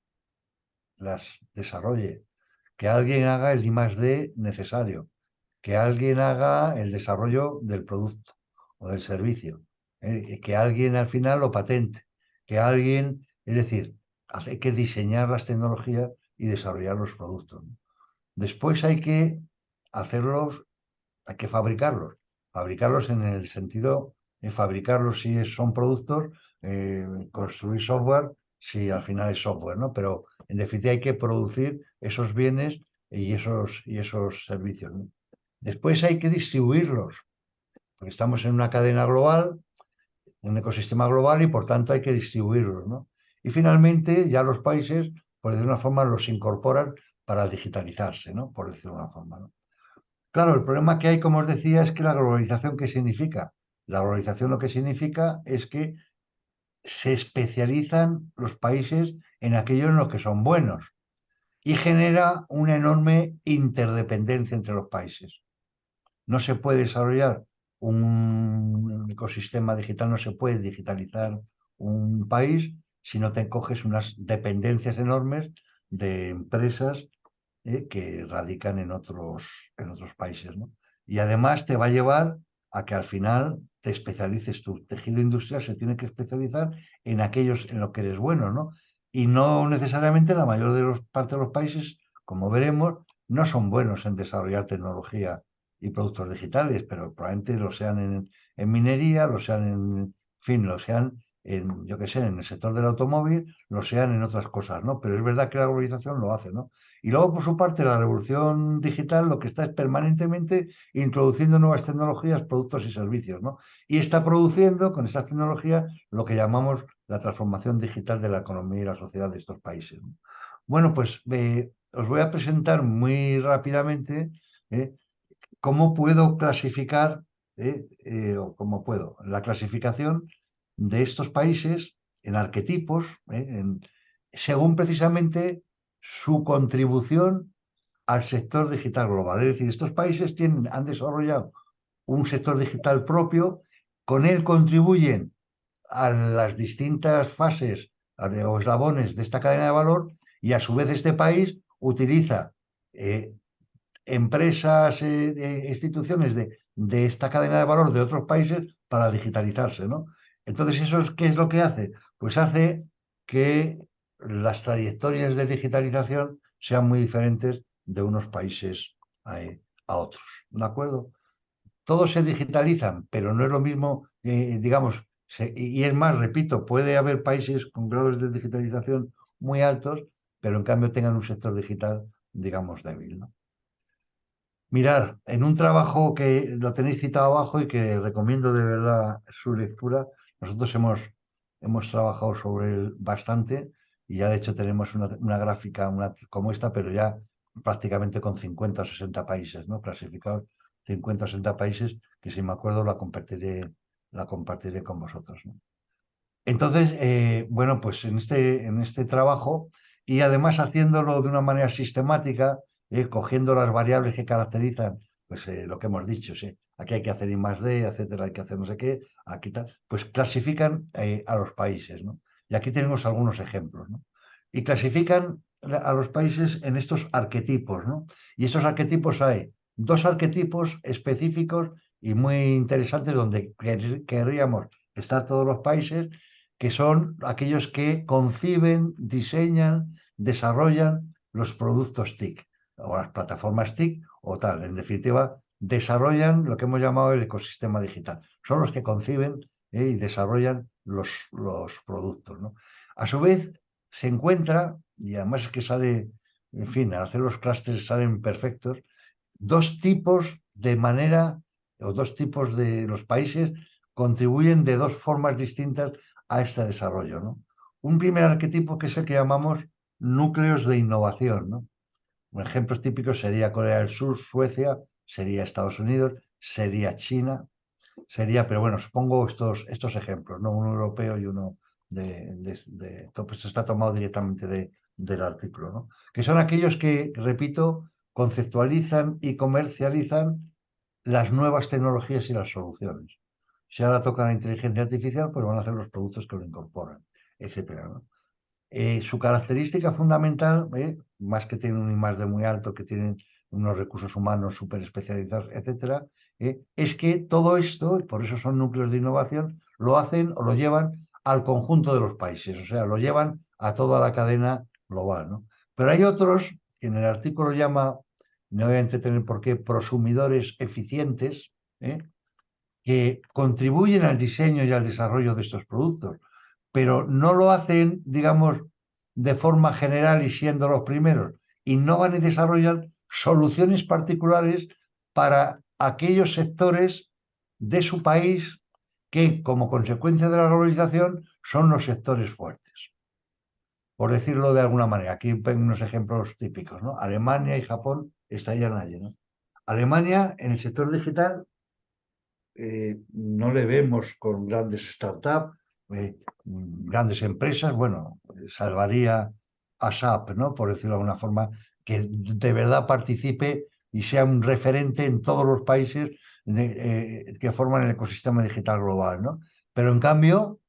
las desarrolle, que alguien haga el I+D necesario, que alguien haga el desarrollo del producto o del servicio, que alguien al final lo patente, que alguien, es decir, hay que diseñar las tecnologías y desarrollar los productos, ¿no? Después hay que hacerlos, hay que fabricarlos en el sentido de fabricarlos si son productos, construir software si al final es software, ¿no? Pero en definitiva hay que producir esos bienes y esos servicios, ¿no? Después hay que distribuirlos, porque estamos en una cadena global, en un ecosistema global y por tanto hay que distribuirlos, ¿no? Y finalmente ya los países, por decir una forma, los incorporan para digitalizarse, ¿no? Por decirlo de una forma, ¿no? Claro, el problema que hay, como os decía, es que la globalización, ¿qué significa? La globalización lo que significa es que se especializan los países en aquello en lo que son buenos y genera una enorme interdependencia entre los países. No se puede desarrollar un ecosistema digital, no se puede digitalizar un país si no te coges unas dependencias enormes de empresas que radican en otros países, ¿no? Y además te va a llevar a que al final te especialices. Tu tejido industrial se tiene que especializar en aquellos en lo que eres bueno, ¿no? Y no necesariamente la mayor de los parte de los países, como veremos, no son buenos en desarrollar tecnología y productos digitales, pero probablemente lo sean en minería, lo sean en fin, lo sean en, yo qué sé, en el sector del automóvil, lo sean en otras cosas, ¿no? Pero es verdad que la globalización lo hace, ¿no? Y luego, por su parte, la revolución digital lo que está es permanentemente introduciendo nuevas tecnologías, productos y servicios, ¿no? Y está produciendo con esas tecnologías lo que llamamos la transformación digital de la economía y la sociedad de estos países, ¿no? Bueno, pues os voy a presentar muy rápidamente eh, cómo puedo clasificar, o cómo puedo, la clasificación de estos países en arquetipos, según precisamente su contribución al sector digital global. Es decir, estos países han desarrollado un sector digital propio, con él contribuyen a las distintas fases o eslabones de esta cadena de valor y a su vez este país utiliza empresas, instituciones de esta cadena de valor de otros países para digitalizarse, ¿no? Entonces, ¿qué es lo que hace? Pues hace que las trayectorias de digitalización sean muy diferentes de unos países a otros, ¿de acuerdo? Todos se digitalizan, pero no es lo mismo, digamos, y es más, repito, puede haber países con grados de digitalización muy altos, pero en cambio tengan un sector digital, digamos, débil, ¿no? Mirar, en un trabajo que lo tenéis citado abajo y que recomiendo de verdad su lectura, nosotros hemos trabajado sobre él bastante y ya de hecho tenemos una gráfica como esta, pero ya prácticamente con 50 o 60 países, ¿no? Clasificados 50 o 60 países, que si me acuerdo la compartiré la compartiré con vosotros, ¿no? Entonces, bueno, pues en este trabajo y además haciéndolo de una manera sistemática, cogiendo las variables que caracterizan, pues lo que hemos dicho, sí, aquí hay que hacer I+D, etcétera, hay que hacer no sé qué, aquí tal, pues clasifican a los países, ¿no? Y aquí tenemos algunos ejemplos, ¿no? Y clasifican a los países en estos arquetipos, ¿no? Y estos arquetipos hay dos arquetipos específicos y muy interesantes donde querríamos estar todos los países que son aquellos que conciben, diseñan, desarrollan los productos TIC o las plataformas TIC o tal. En definitiva, desarrollan lo que hemos llamado el ecosistema digital. Son los que conciben y desarrollan los productos, ¿no? A su vez, se encuentra, y además es que sale, en fin, al hacer los clústeres salen perfectos, dos tipos de manera, o dos tipos de los países contribuyen de dos formas distintas a este desarrollo, ¿no? Un primer arquetipo que es el que llamamos núcleos de innovación, ¿no? Un ejemplo típico sería Corea del Sur, Suecia, sería Estados Unidos, sería China, sería, pero bueno, supongo estos ejemplos, ¿no? Uno europeo y uno pues está tomado directamente del artículo, ¿no? Que son aquellos que, repito, conceptualizan y comercializan las nuevas tecnologías y las soluciones. Si ahora toca la inteligencia artificial, pues van a hacer los productos que lo incorporan, etcétera, ¿no? Su característica fundamental, más que tienen un I+D muy alto, que tienen unos recursos humanos súper especializados, etcétera, es que todo esto, y por eso son núcleos de innovación, lo hacen o lo llevan al conjunto de los países, o sea, lo llevan a toda la cadena global, ¿no? Pero hay otros que en el artículo llama, no voy a entretener por qué, prosumidores eficientes, que contribuyen al diseño y al desarrollo de estos productos, pero no lo hacen, digamos, de forma general y siendo los primeros. Innovan y desarrollan soluciones particulares para aquellos sectores de su país que, como consecuencia de la globalización, son los sectores fuertes. Por decirlo de alguna manera, aquí ven unos ejemplos típicos, ¿no? Alemania y Japón estarían allí, ¿no? Alemania, en el sector digital, no le vemos con grandes startups, grandes empresas, bueno, salvaría a SAP, ¿no? Por decirlo de alguna forma, que de verdad participe y sea un referente en todos los países que forman el ecosistema digital global, ¿no? Pero en cambio,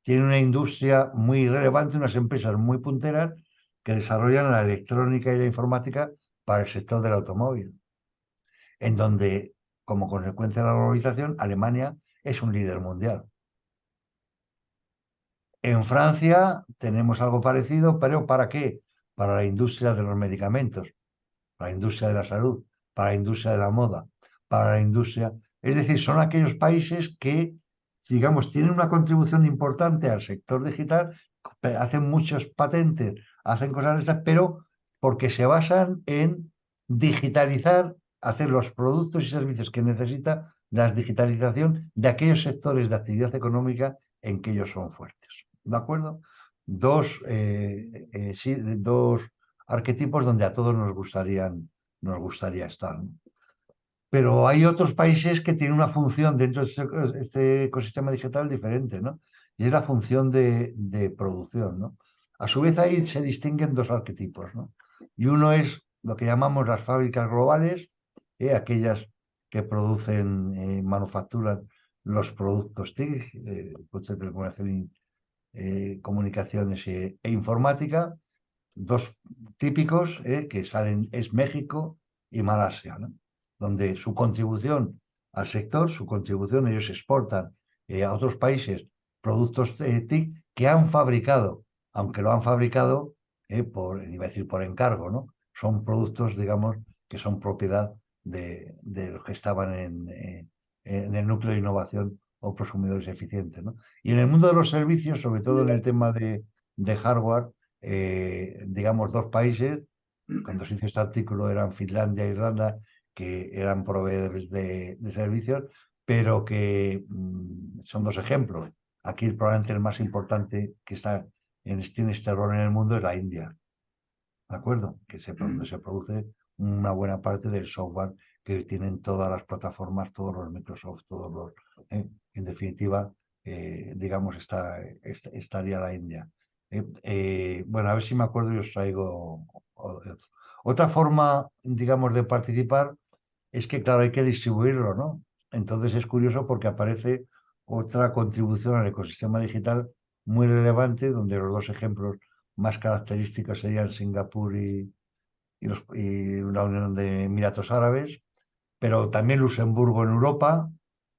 tiene una industria muy relevante, unas empresas muy punteras que desarrollan la electrónica y la informática para el sector del automóvil, en donde, como consecuencia de la globalización, Alemania es un líder mundial. En Francia tenemos algo parecido, pero ¿para qué? Para la industria de los medicamentos, para la industria de la salud, para la industria de la moda, para la industria... Es decir, son aquellos países que, digamos, tienen una contribución importante al sector digital, hacen muchos patentes, hacen cosas de estas, pero porque se basan en digitalizar, hacer los productos y servicios que necesita la digitalización de aquellos sectores de actividad económica en que ellos son fuertes. ¿De acuerdo? Sí, dos arquetipos donde a todos nos gustaría estar, ¿no? Pero hay otros países que tienen una función dentro de este ecosistema digital diferente, ¿no? Y es la función de producción, ¿no? A su vez ahí se distinguen dos arquetipos, ¿no? Y uno es lo que llamamos las fábricas globales, aquellas que producen, manufacturan los productos TIC, de telecomunicación, comunicaciones e informática, dos típicos que salen es México y Malasia, ¿no? Donde su contribución al sector, su contribución, ellos exportan a otros países productos TIC que han fabricado, aunque lo han fabricado iba a decir por encargo, ¿no? Son productos, digamos, que son propiedad de los que estaban en el núcleo de innovación o prosumidores eficientes, ¿no? Y en el mundo de los servicios, sobre todo en el tema de hardware, digamos, dos países, cuando se hizo este artículo eran Finlandia e Irlanda, que eran proveedores de servicios, pero que son dos ejemplos. Aquí probablemente el más importante que tiene este rol en el mundo es la India, ¿de acuerdo? Donde se produce una buena parte del software que tienen todas las plataformas, todos los Microsoft, en definitiva. definitiva, digamos, estaría la India. Bueno, a ver si me acuerdo y os traigo otro. Otra forma, digamos, de participar es que, claro, hay que distribuirlo, ¿no? Entonces es curioso porque aparece otra contribución al ecosistema digital muy relevante, donde los dos ejemplos más característicos serían Singapur y la Unión de Emiratos Árabes, pero también Luxemburgo en Europa.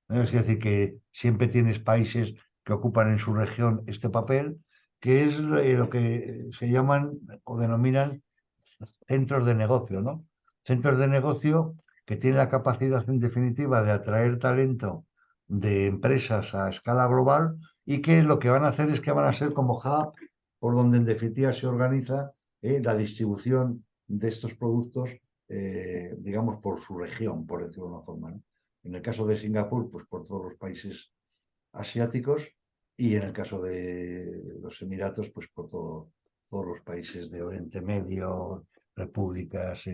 Es decir, que siempre tienes países que ocupan en su región este papel, que es lo que se llaman o denominan centros de negocio, ¿no? Centros de negocio que tienen la capacidad, en definitiva, de atraer talento de empresas a escala global y que lo que van a hacer es que van a ser como hub por donde, en definitiva, se organiza la distribución de estos productos, digamos, por su región, por decirlo de una forma, ¿no? En el caso de Singapur, pues por todos los países asiáticos y en el caso de los Emiratos, pues por todos los países de Oriente Medio, repúblicas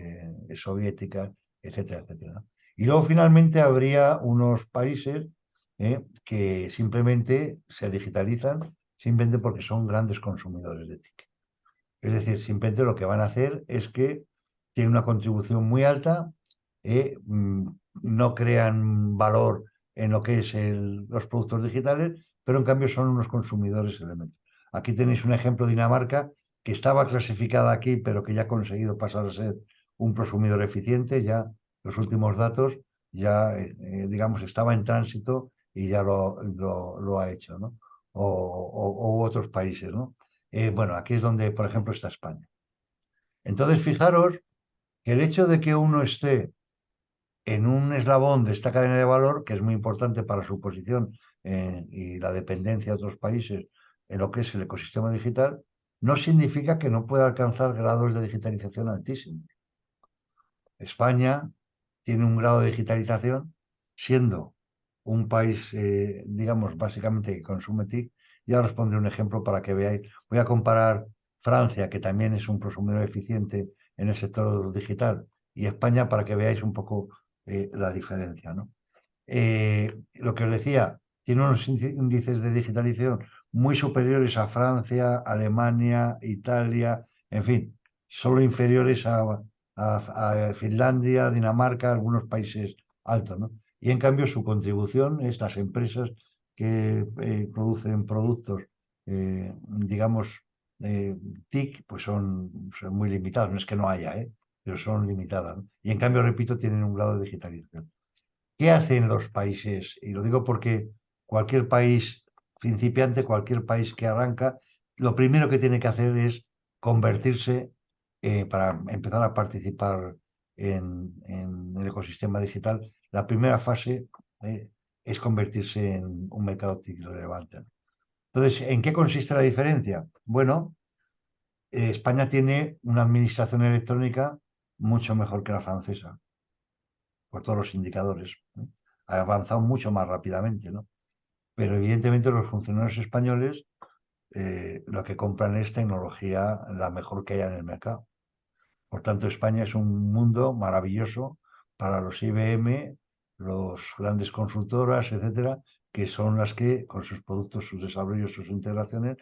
soviéticas, etcétera, etcétera, ¿no? Y luego finalmente habría unos países que simplemente se digitalizan simplemente porque son grandes consumidores de TIC. Es decir, simplemente lo que van a hacer es que tienen una contribución muy alta, no crean valor en lo que es los productos digitales, pero en cambio son unos consumidores elementos. Aquí tenéis un ejemplo de Dinamarca que estaba clasificada aquí, pero que ya ha conseguido pasar a ser un prosumidor eficiente. Ya los últimos datos, ya digamos, estaba en tránsito y ya lo ha hecho, ¿no? O otros países, ¿no? Bueno, aquí es donde, por ejemplo, está España. Entonces, fijaros que el hecho de que uno esté en un eslabón de esta cadena de valor, que es muy importante para su posición y la dependencia de otros países en lo que es el ecosistema digital, no significa que no pueda alcanzar grados de digitalización altísimos. España tiene un grado de digitalización siendo un país, digamos, básicamente que consume TIC. Ya os pondré un ejemplo para que veáis. Voy a comparar Francia, que también es un prosumidor eficiente en el sector digital, y España para que veáis un poco la diferencia, ¿no? Lo que os decía, tiene unos índices de digitalización muy superiores a Francia, Alemania, Italia, en fin, solo inferiores a Finlandia, Dinamarca, algunos países altos, ¿no? Y en cambio su contribución es las empresas que producen productos, digamos, TIC, pues son muy limitados, no es que no haya, pero son limitadas, ¿no? Y en cambio, repito, tienen un grado de digitalización. ¿Qué hacen los países? Y lo digo porque cualquier país principiante, cualquier país que arranca, lo primero que tiene que hacer es convertirse para empezar a participar en el ecosistema digital. La primera fase eh, es convertirse en un mercado TIC relevante. Entonces, ¿en qué consiste la diferencia? Bueno, España tiene una administración electrónica mucho mejor que la francesa por todos los indicadores, ¿no? Ha avanzado mucho más rápidamente, ¿no? Pero evidentemente los funcionarios españoles lo que compran es tecnología la mejor que haya en el mercado. Por tanto, España es un mundo maravilloso para los IBM, los grandes consultoras, etcétera, que son las que con sus productos, sus desarrollos, sus integraciones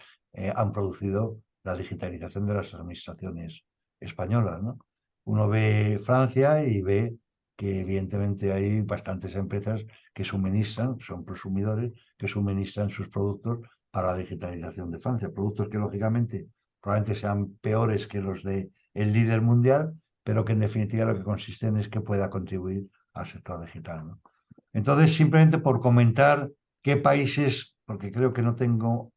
han producido la digitalización de las administraciones españolas, ¿no? Uno ve Francia y ve que evidentemente hay bastantes empresas que suministran, son prosumidores, que suministran sus productos para la digitalización de Francia. Productos que lógicamente probablemente sean peores que los de el líder mundial, pero que en definitiva lo que consisten es que pueda contribuir al sector digital, ¿no? Entonces, simplemente por comentar qué países, porque creo que no tengo,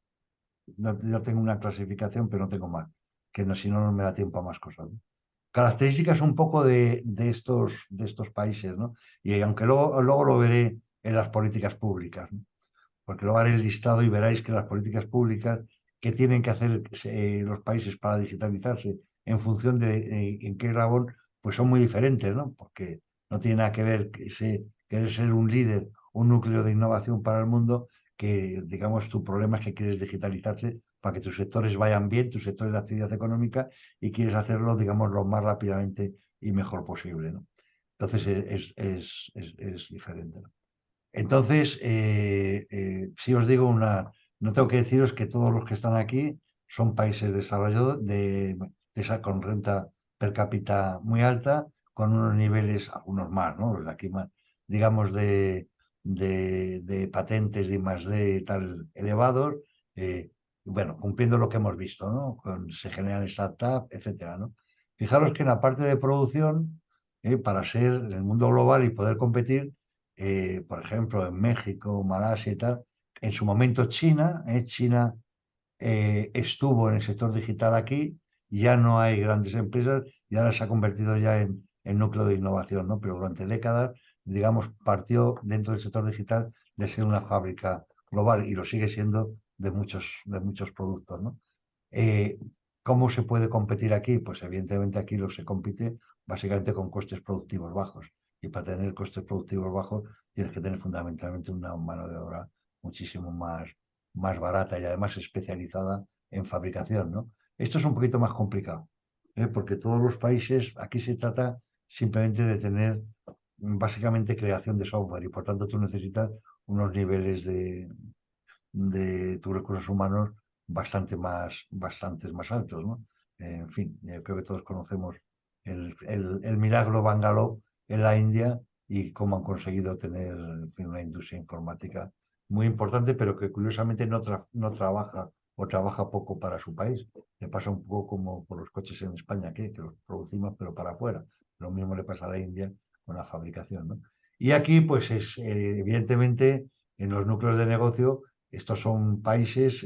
ya tengo una clasificación, pero no tengo más, que no, si no, no me da tiempo a más cosas, ¿no? Características un poco de estos países, ¿no? Y aunque luego lo veré en las políticas públicas, ¿no? Porque luego haré el listado y veréis que las políticas públicas que tienen que hacer los países para digitalizarse en función de en qué eslabón, pues son muy diferentes, ¿no? Porque no tiene nada que ver querer ser un líder, un núcleo de innovación para el mundo, que digamos tu problema es que quieres digitalizarse para que tus sectores vayan bien, tus sectores de actividad económica, y quieres hacerlo, digamos, lo más rápidamente y mejor posible, ¿no? Entonces es diferente, ¿no? Entonces, si os digo no tengo que deciros que todos los que están aquí son países desarrollados con renta per cápita muy alta, con unos niveles, algunos más, ¿no? Los de aquí más, digamos, de patentes de I+D y tal elevados, bueno, cumpliendo lo que hemos visto, ¿no? Se generan startups, etcétera, ¿no? Fijaros que en la parte de producción, para ser en el mundo global y poder competir, por ejemplo, en México, Malasia y tal, en su momento China estuvo en el sector digital aquí, ya no hay grandes empresas y ahora se ha convertido ya en núcleo de innovación, ¿no? Pero durante décadas, digamos, partió dentro del sector digital de ser una fábrica global y lo sigue siendo de muchos productos, ¿no? Eh, ¿Cómo se puede competir aquí? Pues evidentemente aquí lo se compite básicamente con costes productivos bajos. Y para tener costes productivos bajos tienes que tener fundamentalmente una mano de obra muchísimo más barata y además especializada en fabricación, ¿no? Esto es un poquito más complicado, porque todos los países, aquí se trata simplemente de tener básicamente creación de software y por tanto tú necesitas unos niveles de tus recursos humanos bastantes más altos, ¿no? En fin, yo creo que todos conocemos el milagro Bangalore en la India y cómo han conseguido tener, en fin, una industria informática muy importante, pero que curiosamente no trabaja o trabaja poco para su país. Le pasa un poco como por los coches en España, que los producimos pero para afuera. Lo mismo le pasa a la India con la fabricación, ¿no? Y aquí, pues es evidentemente en los núcleos de negocio estos son países,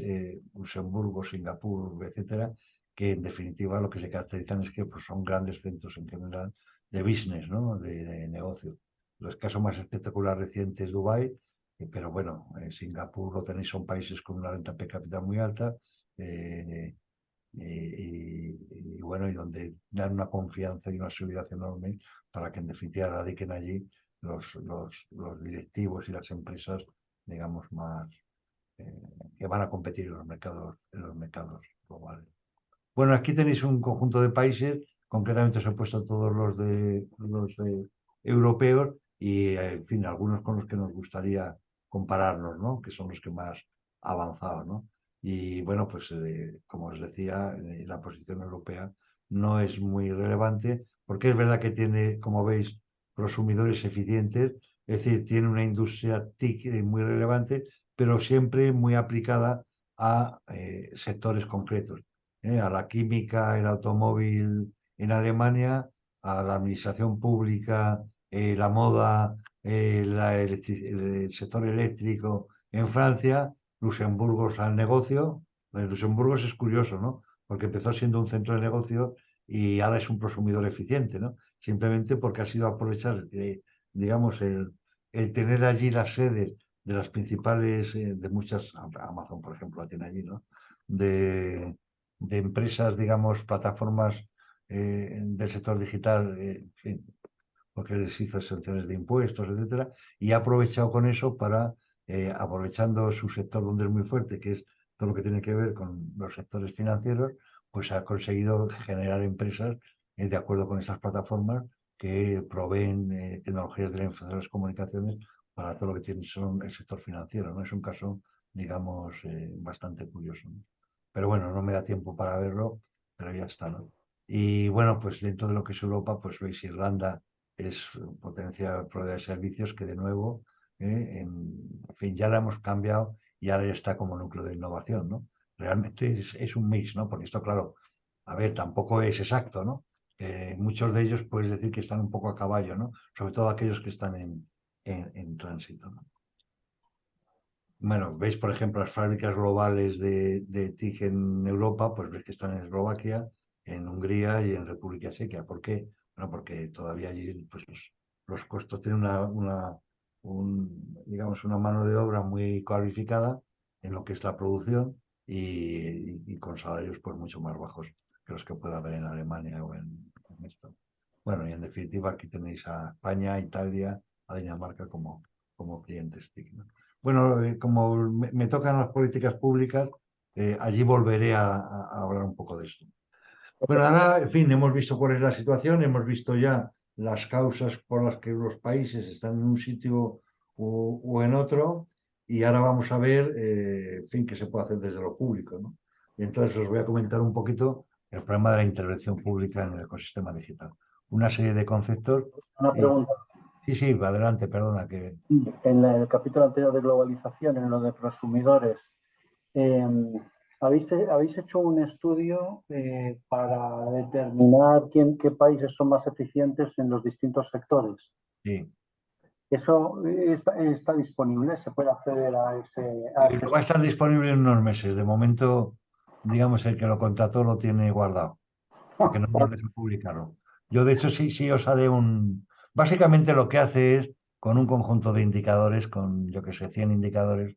Luxemburgo, Singapur, etcétera, que en definitiva lo que se caracterizan es que pues, son grandes centros en general de business, ¿no? De negocio. Los casos más espectacular reciente es Dubái, pero bueno, Singapur lo tenéis, son países con una renta per cápita muy alta eh, y bueno, y donde dan una confianza y una seguridad enorme para que en definitiva radiquen allí los directivos y las empresas, digamos, más que van a competir en los mercados globales. Bueno, aquí tenéis un conjunto de países, concretamente os he puesto todos los de europeos y, en fin, algunos con los que nos gustaría compararnos, ¿no? Que son los que más avanzados, ¿no? Y bueno, pues como os decía, la posición europea no es muy relevante porque es verdad que tiene, como veis, prosumidores eficientes, es decir, tiene una industria TIC muy relevante, pero siempre muy aplicada a sectores concretos, a la química, el automóvil en Alemania, a la administración pública, la moda, el sector eléctrico en Francia, Luxemburgo al negocio. Luxemburgo es curioso, ¿no? Porque empezó siendo un centro de negocio y ahora es un prosumidor eficiente, ¿no? Simplemente porque ha sido aprovechar, digamos, el tener allí las sedes de las principales, de muchas, Amazon, por ejemplo, la tiene allí, ¿no? De empresas, digamos, plataformas del sector digital, en fin, porque les hizo exenciones de impuestos, etcétera, y ha aprovechado con eso para, aprovechando su sector donde es muy fuerte, que es todo lo que tiene que ver con los sectores financieros, pues ha conseguido generar empresas de acuerdo con esas plataformas que proveen tecnologías de las comunicaciones para todo lo que tiene son el sector financiero, ¿no? Es un caso, digamos, bastante curioso, ¿no? Pero bueno, no me da tiempo para verlo, pero ya está, ¿no? Y bueno, pues dentro de lo que es Europa, pues veis Irlanda es potencia proveedor de servicios que de nuevo, en fin, ya la hemos cambiado y ahora ya está como núcleo de innovación, ¿no? Realmente es un mix, ¿no? Porque esto, claro, a ver, tampoco es exacto, ¿no? Muchos de ellos puedes decir que están un poco a caballo, ¿no? Sobre todo aquellos que están en tránsito, ¿no? Bueno, veis, por ejemplo, las fábricas globales de TIC en Europa, pues veis que están en Eslovaquia, en Hungría y en República Checa. ¿Por qué? Bueno, porque todavía allí pues, los costos tienen digamos, una mano de obra muy cualificada en lo que es la producción y con salarios pues mucho más bajos que los que pueda haber en Alemania o en esto. Bueno, y en definitiva aquí tenéis a España, Italia, a Dinamarca como clientes TIC, ¿no? Bueno, como me tocan las políticas públicas, allí volveré a hablar un poco de esto. Bueno, ahora, en fin, hemos visto cuál es la situación, hemos visto ya las causas por las que los países están en un sitio o en otro, y ahora vamos a ver, en fin, qué se puede hacer desde lo público, ¿no? Y entonces os voy a comentar un poquito el problema de la intervención pública en el ecosistema digital. Una serie de conceptos. Una y- pregunta. sí, sí, adelante, perdona que... En el capítulo anterior de globalización, en lo de prosumidores, eh, ¿habéis hecho un estudio para determinar qué países son más eficientes en los distintos sectores? Sí. ¿Eso está disponible? ¿Se puede acceder a ese Va a estar disponible en unos meses. De momento, digamos, el que lo contrató lo tiene guardado, porque no nos deja publicarlo. Yo, de hecho, sí, sí os haré un... Básicamente lo que hace es, con un conjunto de indicadores, con, yo que sé, 100 indicadores,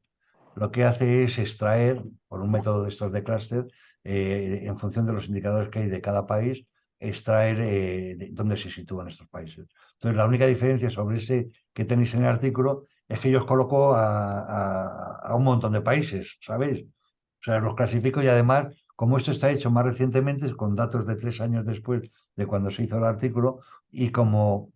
lo que hace es extraer, por un método de estos de clúster, en función de los indicadores que hay de cada país, extraer dónde se sitúan estos países. Entonces, la única diferencia sobre ese que tenéis en el artículo es que yo os coloco a un montón de países, ¿sabéis? O sea, los clasifico y además, como esto está hecho más recientemente, con datos de 3 años después de cuando se hizo el artículo, y como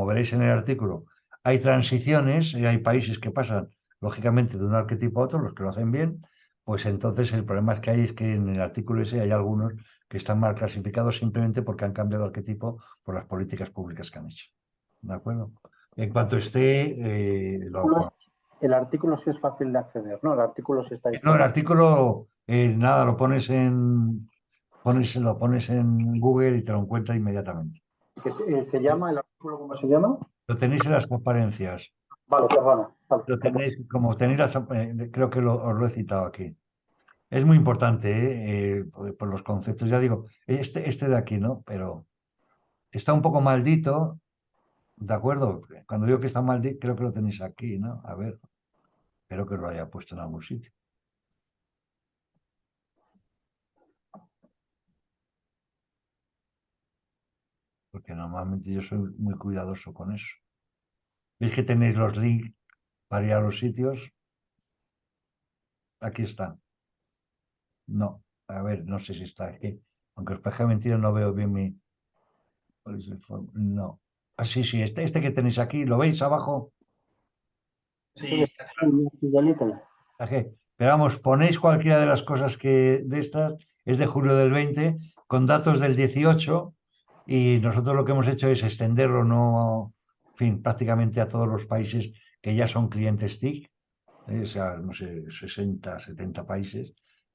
veréis en el artículo, hay transiciones, y hay países que pasan lógicamente de un arquetipo a otro, los que lo hacen bien, pues entonces el problema es que hay es que en el artículo ese hay algunos que están mal clasificados simplemente porque han cambiado de arquetipo por las políticas públicas que han hecho. ¿De acuerdo? En cuanto esté, El artículo sí es fácil de acceder, ¿no? El artículo sí está no, el disponible. artículo, nada, lo pones en Google y te lo encuentras inmediatamente. ¿Se llama el artículo, cómo se llama? Lo tenéis en las transparencias. Vale, perdona. Vale, Lo tenéis, como tenéis creo que os lo he citado aquí. Es muy importante, por los conceptos. Ya digo, este de aquí, ¿no? Pero está un poco maldito, ¿de acuerdo? Cuando digo que está maldito, creo que lo tenéis aquí, ¿no? A ver, espero que lo haya puesto en algún sitio. Porque normalmente yo soy muy cuidadoso con eso. ¿Veis que tenéis los links para ir a los sitios? Aquí están. No, a ver, no sé si está aquí. Aunque os parezca mentira, no veo bien mi... No. Ah, sí, sí, este que tenéis aquí, ¿lo veis abajo? Sí, está claro. Ajé. Pero vamos, ponéis cualquiera de las cosas que de estas, es de julio del 20, con datos del 18, y nosotros lo que hemos hecho es extenderlo, no, en fin, prácticamente a todos los países que ya son clientes TIC, o sea, no sé, 60, 70 países,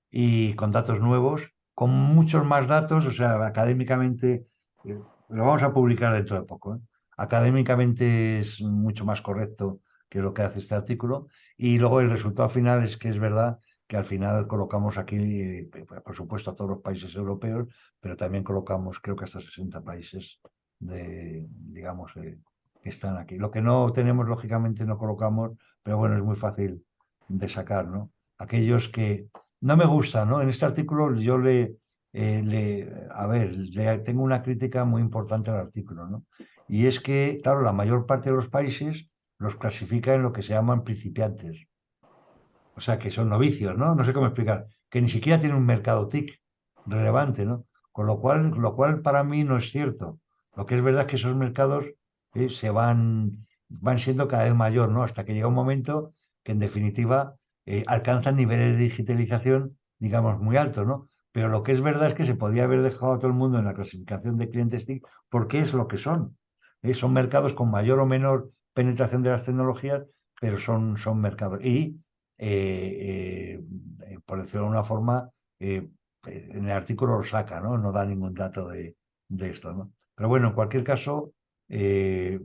y con datos nuevos, con muchos más datos, o sea, académicamente, lo vamos a publicar dentro de poco, ¿eh? Académicamente es mucho más correcto que lo que hace este artículo, y luego el resultado final es que es verdad que al final colocamos aquí, por supuesto, a todos los países europeos, pero también colocamos, creo que hasta 60 países digamos, que están aquí. Lo que no tenemos, lógicamente, no colocamos, pero bueno, es muy fácil de sacar, ¿no? Aquellos que no me gusta, ¿no? En este artículo yo a ver, tengo una crítica muy importante al artículo, ¿no? Y es que, claro, la mayor parte de los países los clasifica en lo que se llaman principiantes, o sea, que son novicios, ¿no? No sé cómo explicar, que ni siquiera tienen un mercado TIC relevante, ¿no? Con lo cual para mí no es cierto. Lo que es verdad es que esos mercados van siendo cada vez mayor, ¿no? Hasta que llega un momento que en definitiva alcanzan niveles de digitalización, digamos, muy altos, ¿no? Pero lo que es verdad es que se podía haber dejado a todo el mundo en la clasificación de clientes TIC porque es lo que son. Son mercados con mayor o menor penetración de las tecnologías, pero son mercados. Y por decirlo de una forma, en el artículo lo saca, ¿no? No da ningún dato de esto, ¿no? Pero bueno, en cualquier caso, eh,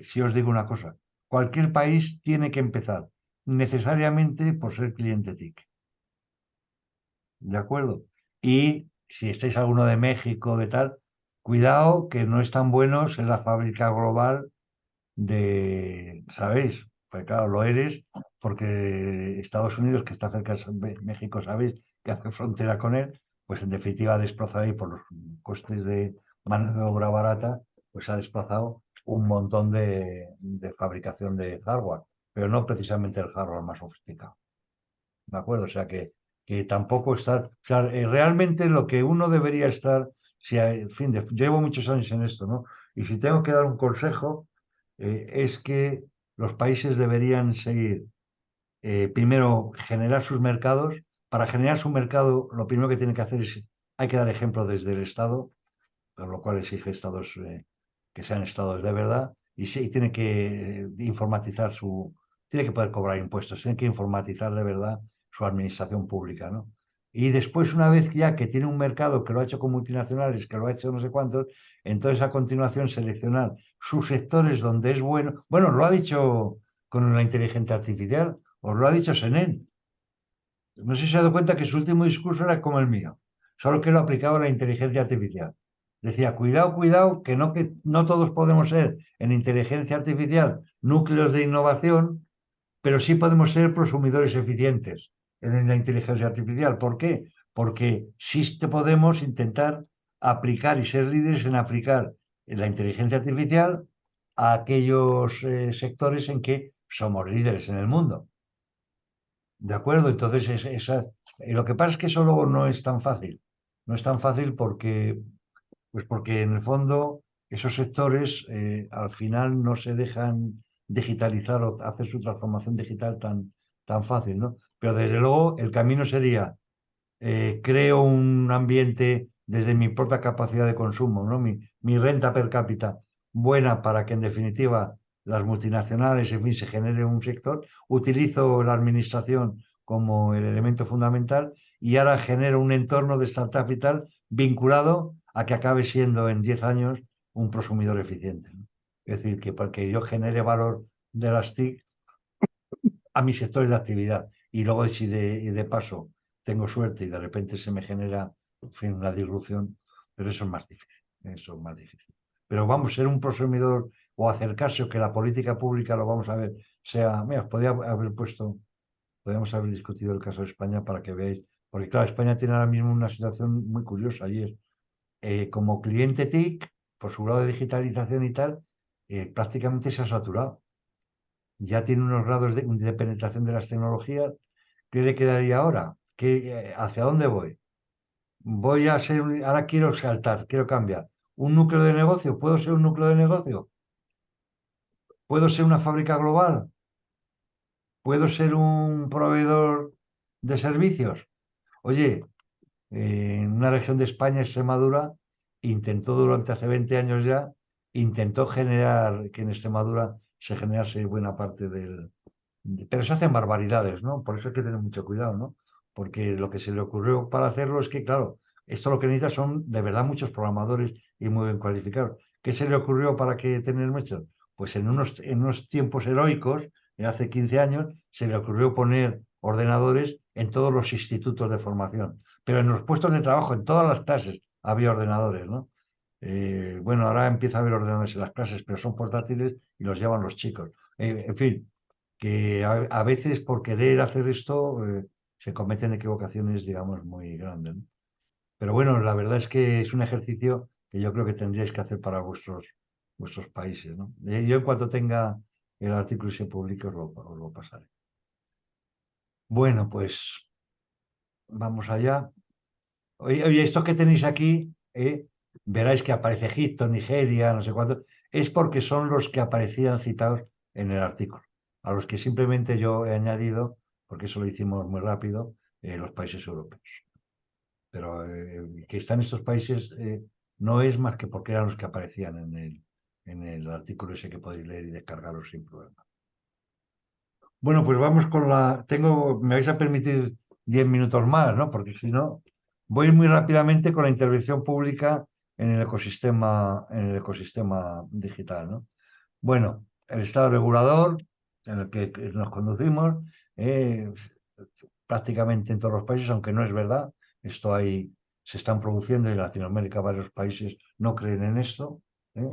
si os digo una cosa, cualquier país tiene que empezar necesariamente por ser cliente TIC, ¿de acuerdo? Y si estáis alguno de México, de tal, cuidado que no es tan bueno ser la fábrica global ¿sabéis? Pues claro, lo eres porque Estados Unidos, que está cerca de México, ¿sabéis? Que hace frontera con él, pues en definitiva ha desplazado ahí por los costes de mano de obra barata, pues ha desplazado un montón de fabricación de hardware, pero no precisamente el hardware más sofisticado. ¿De acuerdo? O sea que tampoco estar, o sea, realmente lo que uno debería estar, si, en fin, llevo muchos años en esto, ¿no? Y si tengo que dar un consejo, es que los países deberían seguir primero, generar sus mercados. Para generar su mercado, lo primero que tiene que hacer es, hay que dar ejemplo desde el Estado, por lo cual exige estados que sean estados de verdad, y sí, tiene que informatizar tiene que poder cobrar impuestos, tiene que informatizar de verdad su administración pública, ¿no? Y después, una vez ya que tiene un mercado que lo ha hecho con multinacionales, que lo ha hecho no sé cuántos, entonces a continuación seleccionar sus sectores donde es bueno. Bueno, lo ha dicho con la inteligencia artificial, os lo ha dicho Senén. No sé si se ha dado cuenta que su último discurso era como el mío, solo que lo aplicaba a la inteligencia artificial. Decía, cuidado, cuidado, que no todos podemos ser en inteligencia artificial núcleos de innovación, pero sí podemos ser prosumidores eficientes en la inteligencia artificial. ¿Por qué? Porque sí podemos intentar aplicar y ser líderes en aplicar la inteligencia artificial a aquellos sectores en que somos líderes en el mundo. ¿De acuerdo? Entonces, lo que pasa es que eso luego no es tan fácil. No es tan fácil porque en el fondo esos sectores al final no se dejan digitalizar o hacer su transformación digital tan fácil, ¿no? Pero desde luego el camino sería, creo un ambiente desde mi propia capacidad de consumo, ¿no? Mi renta per cápita buena para que en definitiva las multinacionales, en fin, se genere un sector. Utilizo la administración como el elemento fundamental y ahora genero un entorno de startup y tal vinculado a que acabe siendo en 10 años un prosumidor eficiente, ¿no? Es decir, que porque yo genere valor de las TIC a mis sectores de actividad y luego si de paso tengo suerte y de repente se me genera, en fin, una disrupción, pero eso es más difícil, eso es más difícil. Pero vamos, ser un prosumidor o acercarse o que la política pública, lo vamos a ver, sea, mira, os podía haber puesto, podríamos haber discutido el caso de España para que veáis, porque claro, España tiene ahora mismo una situación muy curiosa y es, como cliente TIC, por su grado de digitalización y tal, prácticamente se ha saturado. Ya tiene unos grados de penetración de las tecnologías. ¿Qué le quedaría ahora? ¿Hacia dónde voy? Voy a ser, ahora quiero saltar, quiero cambiar. ¿Un núcleo de negocio? ¿Puedo ser un núcleo de negocio? ¿Puedo ser una fábrica global? ¿Puedo ser un proveedor de servicios? Oye, en una región de España, Extremadura, intentó durante hace 20 años ya, intentó generar que en Extremadura se generase buena parte pero se hacen barbaridades, ¿no? Por eso hay que tener mucho cuidado, ¿no? Porque lo que se le ocurrió para hacerlo es que, claro, esto lo que necesita son de verdad muchos programadores y muy bien cualificados. ¿Qué se le ocurrió para que tener muchos? Pues en unos tiempos heroicos, hace 15 años, se le ocurrió poner ordenadores en todos los institutos de formación. Pero en los puestos de trabajo, en todas las clases, había ordenadores, ¿no? Bueno, ahora empieza a haber ordenadores en las clases, pero son portátiles y los llevan los chicos. En fin, que a veces por querer hacer esto se cometen equivocaciones, digamos, muy grandes, ¿no? Pero bueno, la verdad es que es un ejercicio que yo creo que tendríais que hacer para vuestros países, ¿no? Yo en cuanto tenga el artículo y se publique os lo pasaré. Bueno, pues vamos allá. Oye, esto que tenéis aquí, veráis que aparece Egipto, Nigeria, no sé cuánto, es porque son los que aparecían citados en el artículo, a los que simplemente yo he añadido, porque eso lo hicimos muy rápido, los países europeos. Pero que están estos países no es más que porque eran los que aparecían en el artículo ese que podéis leer y descargaros sin problema. Bueno, pues vamos me vais a permitir 10 minutos más, ¿no? Porque si no, voy muy rápidamente con la intervención pública en el ecosistema digital, ¿no? Bueno, el estado regulador en el que nos conducimos, eh, prácticamente en todos los países, aunque no es verdad, se están produciendo y en Latinoamérica varios países no creen en esto,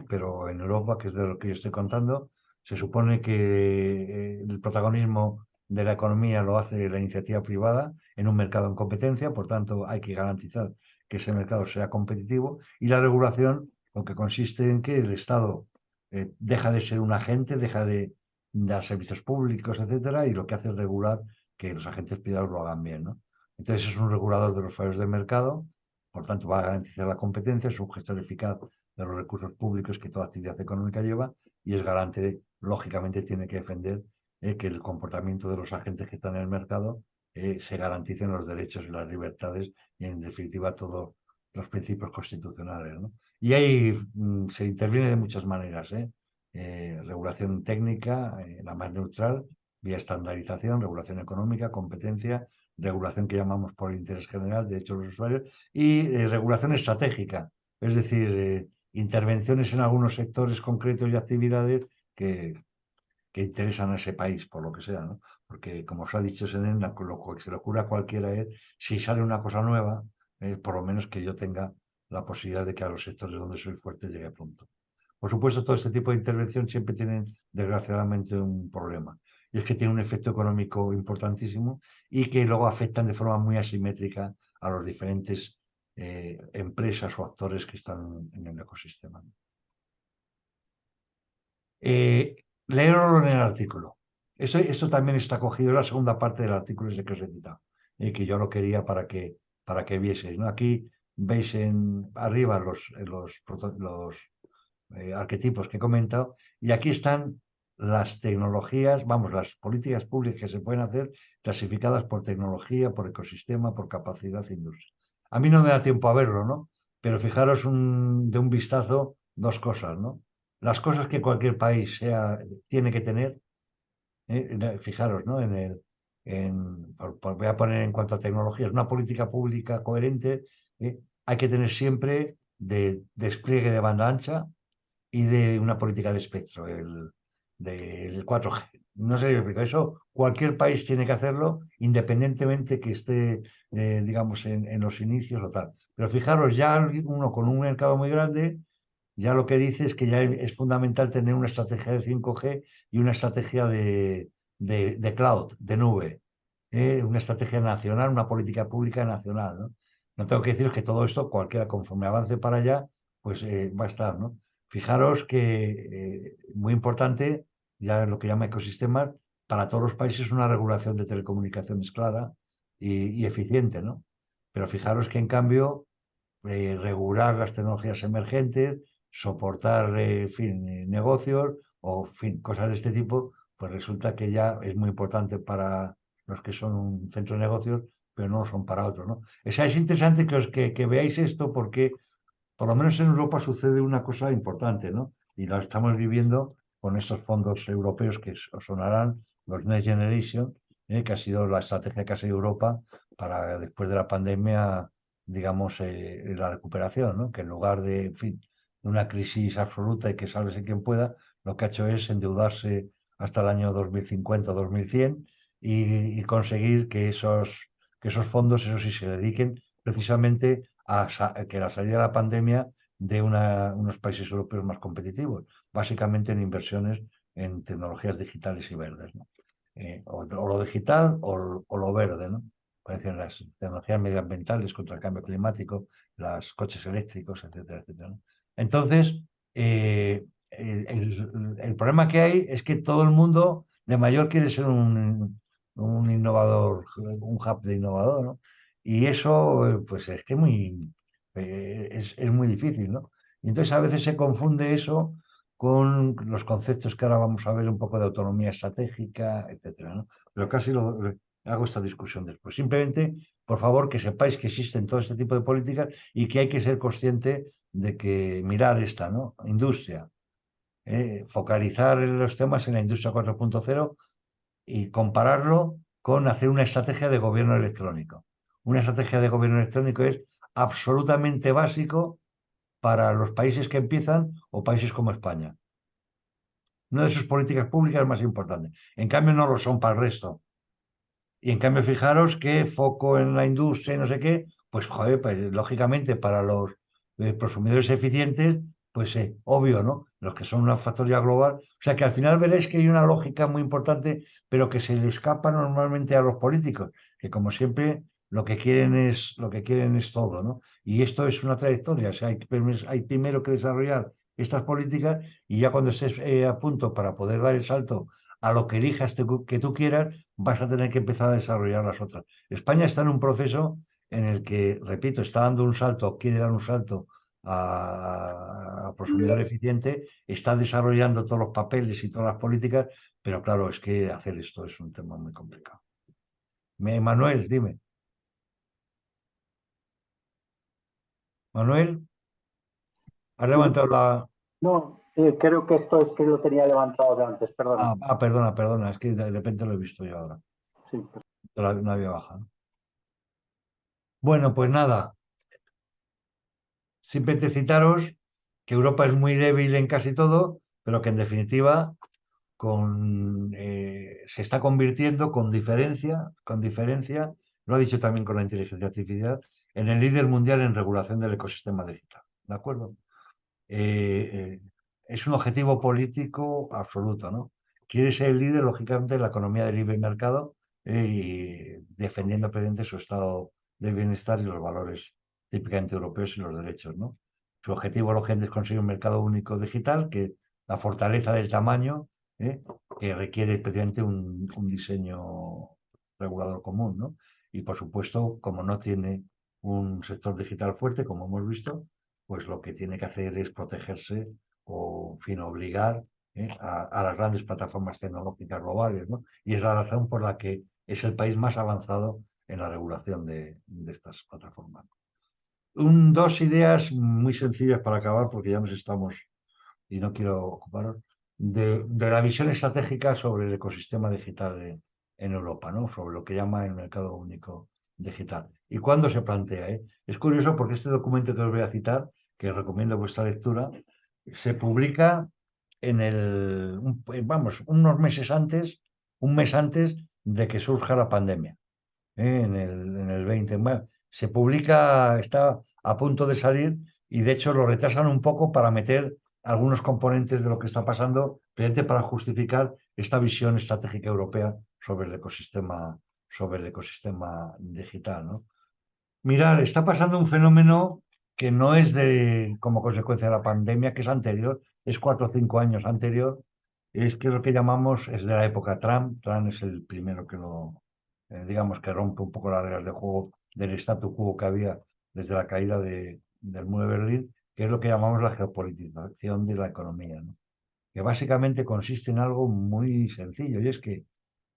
pero en Europa, que es de lo que yo estoy contando, se supone que el protagonismo de la economía lo hace la iniciativa privada en un mercado en competencia, por tanto hay que garantizar que ese mercado sea competitivo y la regulación lo que consiste en que el Estado deja de ser un agente, deja de dar servicios públicos, etcétera, y lo que hace es regular que los agentes privados lo hagan bien, ¿no? Entonces es un regulador de los fallos del mercado, por tanto va a garantizar la competencia, es un gestor eficaz de los recursos públicos que toda actividad económica lleva y es garante lógicamente tiene que defender que el comportamiento de los agentes que están en el mercado se garanticen los derechos y las libertades y, en definitiva, todos los principios constitucionales, ¿no? Y ahí se interviene de muchas maneras, regulación técnica, la más neutral, vía estandarización, regulación económica, competencia, regulación que llamamos por el interés general, derechos de los usuarios, y regulación estratégica, es decir, intervenciones en algunos sectores concretos y actividades que interesan a ese país, por lo que sea, ¿no? Porque, como os ha dicho Senen, lo que se le ocurra a cualquiera es, si sale una cosa nueva, por lo menos que yo tenga la posibilidad de que a los sectores donde soy fuerte llegue pronto. Por supuesto, todo este tipo de intervención siempre tienen, desgraciadamente, un problema. Y es que tiene un efecto económico importantísimo y que luego afectan de forma muy asimétrica a los diferentes empresas o actores que están en el ecosistema. Leerlo en el artículo. Esto también está cogido en la segunda parte del artículo ese que os he citado, que yo lo quería para que vieseis, ¿no? Aquí veis arriba los arquetipos que he comentado, y aquí están las tecnologías, vamos, las políticas públicas que se pueden hacer clasificadas por tecnología, por ecosistema, por capacidad e industria. A mí no me da tiempo a verlo, ¿no? Pero fijaros de un vistazo dos cosas, ¿no? Las cosas que cualquier país tiene que tener, fijaros, ¿no? Voy a poner en cuanto a tecnologías, una política pública coherente, hay que tener siempre de despliegue de banda ancha y de una política de espectro, del 4G. No sé si me explico. Eso cualquier país tiene que hacerlo, independientemente que esté, digamos, en los inicios o tal. Pero fijaros, ya uno con un mercado muy grande, ya lo que dice es que ya es fundamental tener una estrategia de 5G y una estrategia de cloud, de nube, una estrategia nacional, una política pública nacional, ¿no? No tengo que deciros que todo esto, cualquiera, conforme avance para allá, pues va a estar, ¿no? Fijaros que, muy importante, ya lo que llama ecosistemas, para todos los países una regulación de telecomunicaciones clara y eficiente, ¿no? Pero fijaros que, en cambio, regular las tecnologías emergentes, soportar, en fin, negocios o, en fin, cosas de este tipo, pues resulta que ya es muy importante para los que son un centro de negocios, pero no lo son para otros, ¿no? O sea, es interesante que veáis esto porque, por lo menos en Europa, sucede una cosa importante, ¿no? Y lo estamos viviendo con estos fondos europeos que os sonarán, los Next Generation, que ha sido la estrategia que ha seguido Europa para, después de la pandemia, digamos, la recuperación, ¿no? Que en lugar de, en fin, de una crisis absoluta y que sálvese quien pueda, lo que ha hecho es endeudarse hasta el año 2050 o 2100 y conseguir que esos fondos, eso sí, se dediquen precisamente que la salida de la pandemia de unos países europeos más competitivos, básicamente en inversiones en tecnologías digitales y verdes, ¿no? O lo digital o lo verde, ¿no? Parecen las tecnologías medioambientales contra el cambio climático, los coches eléctricos, etcétera, etcétera, ¿no? Entonces, el problema que hay es que todo el mundo de mayor quiere ser un innovador, un hub de innovador, ¿no? Y eso, pues es que es muy difícil, ¿no? Y entonces a veces se confunde eso con los conceptos que ahora vamos a ver, un poco de autonomía estratégica, etcétera, ¿no? Pero casi hago esta discusión después. Simplemente, por favor, que sepáis que existen todo este tipo de políticas y que hay que ser consciente de que mirar esta, ¿no? Industria, focalizar los temas en la industria 4.0 y compararlo con hacer una estrategia de gobierno electrónico. Una estrategia de gobierno electrónico es absolutamente básico para los países que empiezan o países como España. Una de sus políticas públicas más importantes. En cambio, no lo son para el resto. Y en cambio, fijaros que foco en la industria y no sé qué, pues, joder, pues, lógicamente para los consumidores eficientes, pues obvio, ¿no? Los que son una factoría global. O sea que al final veréis que hay una lógica muy importante, pero que se le escapa normalmente a los políticos, que, como siempre, lo que quieren es todo, ¿no? Y esto es una trayectoria. O sea, hay primero que desarrollar estas políticas y ya cuando estés a punto para poder dar el salto a lo que elijas que tú quieras, vas a tener que empezar a desarrollar las otras. España está en un proceso en el que, repito, está dando un salto, quiere dar un salto a prosumidor eficiente, está desarrollando todos los papeles y todas las políticas, pero claro, es que hacer esto es un tema muy complicado. Manuel, dime. Manuel, has levantado la... No, creo que esto es que lo tenía levantado de antes, perdona. Perdona, es que de repente lo he visto yo ahora. Sí, No había bajado. Bueno, pues nada, simplemente citaros que Europa es muy débil en casi todo, pero que en definitiva se está convirtiendo con diferencia, lo ha dicho también con la inteligencia artificial, en el líder mundial en regulación del ecosistema digital. ¿De acuerdo? Es un objetivo político absoluto, ¿no? Quiere ser el líder, lógicamente, de la economía de libre mercado y defendiendo precisamente su estado de bienestar y los valores típicamente europeos y los derechos, ¿no? Su objetivo, lógicamente, es conseguir un mercado único digital, que la fortaleza del tamaño, que requiere precisamente un diseño regulador común, ¿no? Y, por supuesto, como no tiene un sector digital fuerte, como hemos visto, pues lo que tiene que hacer es protegerse o, en fin, obligar a las grandes plataformas tecnológicas globales, ¿no? Y es la razón por la que es el país más avanzado en la regulación de estas plataformas. Dos ideas muy sencillas para acabar, porque ya nos estamos, y no quiero ocuparos, de la visión estratégica sobre el ecosistema digital en Europa, ¿no? Sobre lo que llama el mercado único digital. ¿Y cuándo se plantea? Es curioso porque este documento que os voy a citar, que recomiendo vuestra lectura, se publica unos meses antes, un mes antes de que surja la pandemia, en el 20. Bueno, se publica, está a punto de salir y de hecho lo retrasan un poco para meter algunos componentes de lo que está pasando, precisamente para justificar esta visión estratégica europea sobre el ecosistema digital, ¿no? Mirar, está pasando un fenómeno que no es como consecuencia de la pandemia, que es anterior, es 4 o 5 años anterior, es que lo que llamamos es de la época Trump. Trump es el primero digamos, que rompe un poco las reglas de juego del statu quo que había desde la caída del muro de Berlín, que es lo que llamamos la geopolitización de la economía, ¿no? Que básicamente consiste en algo muy sencillo, y es que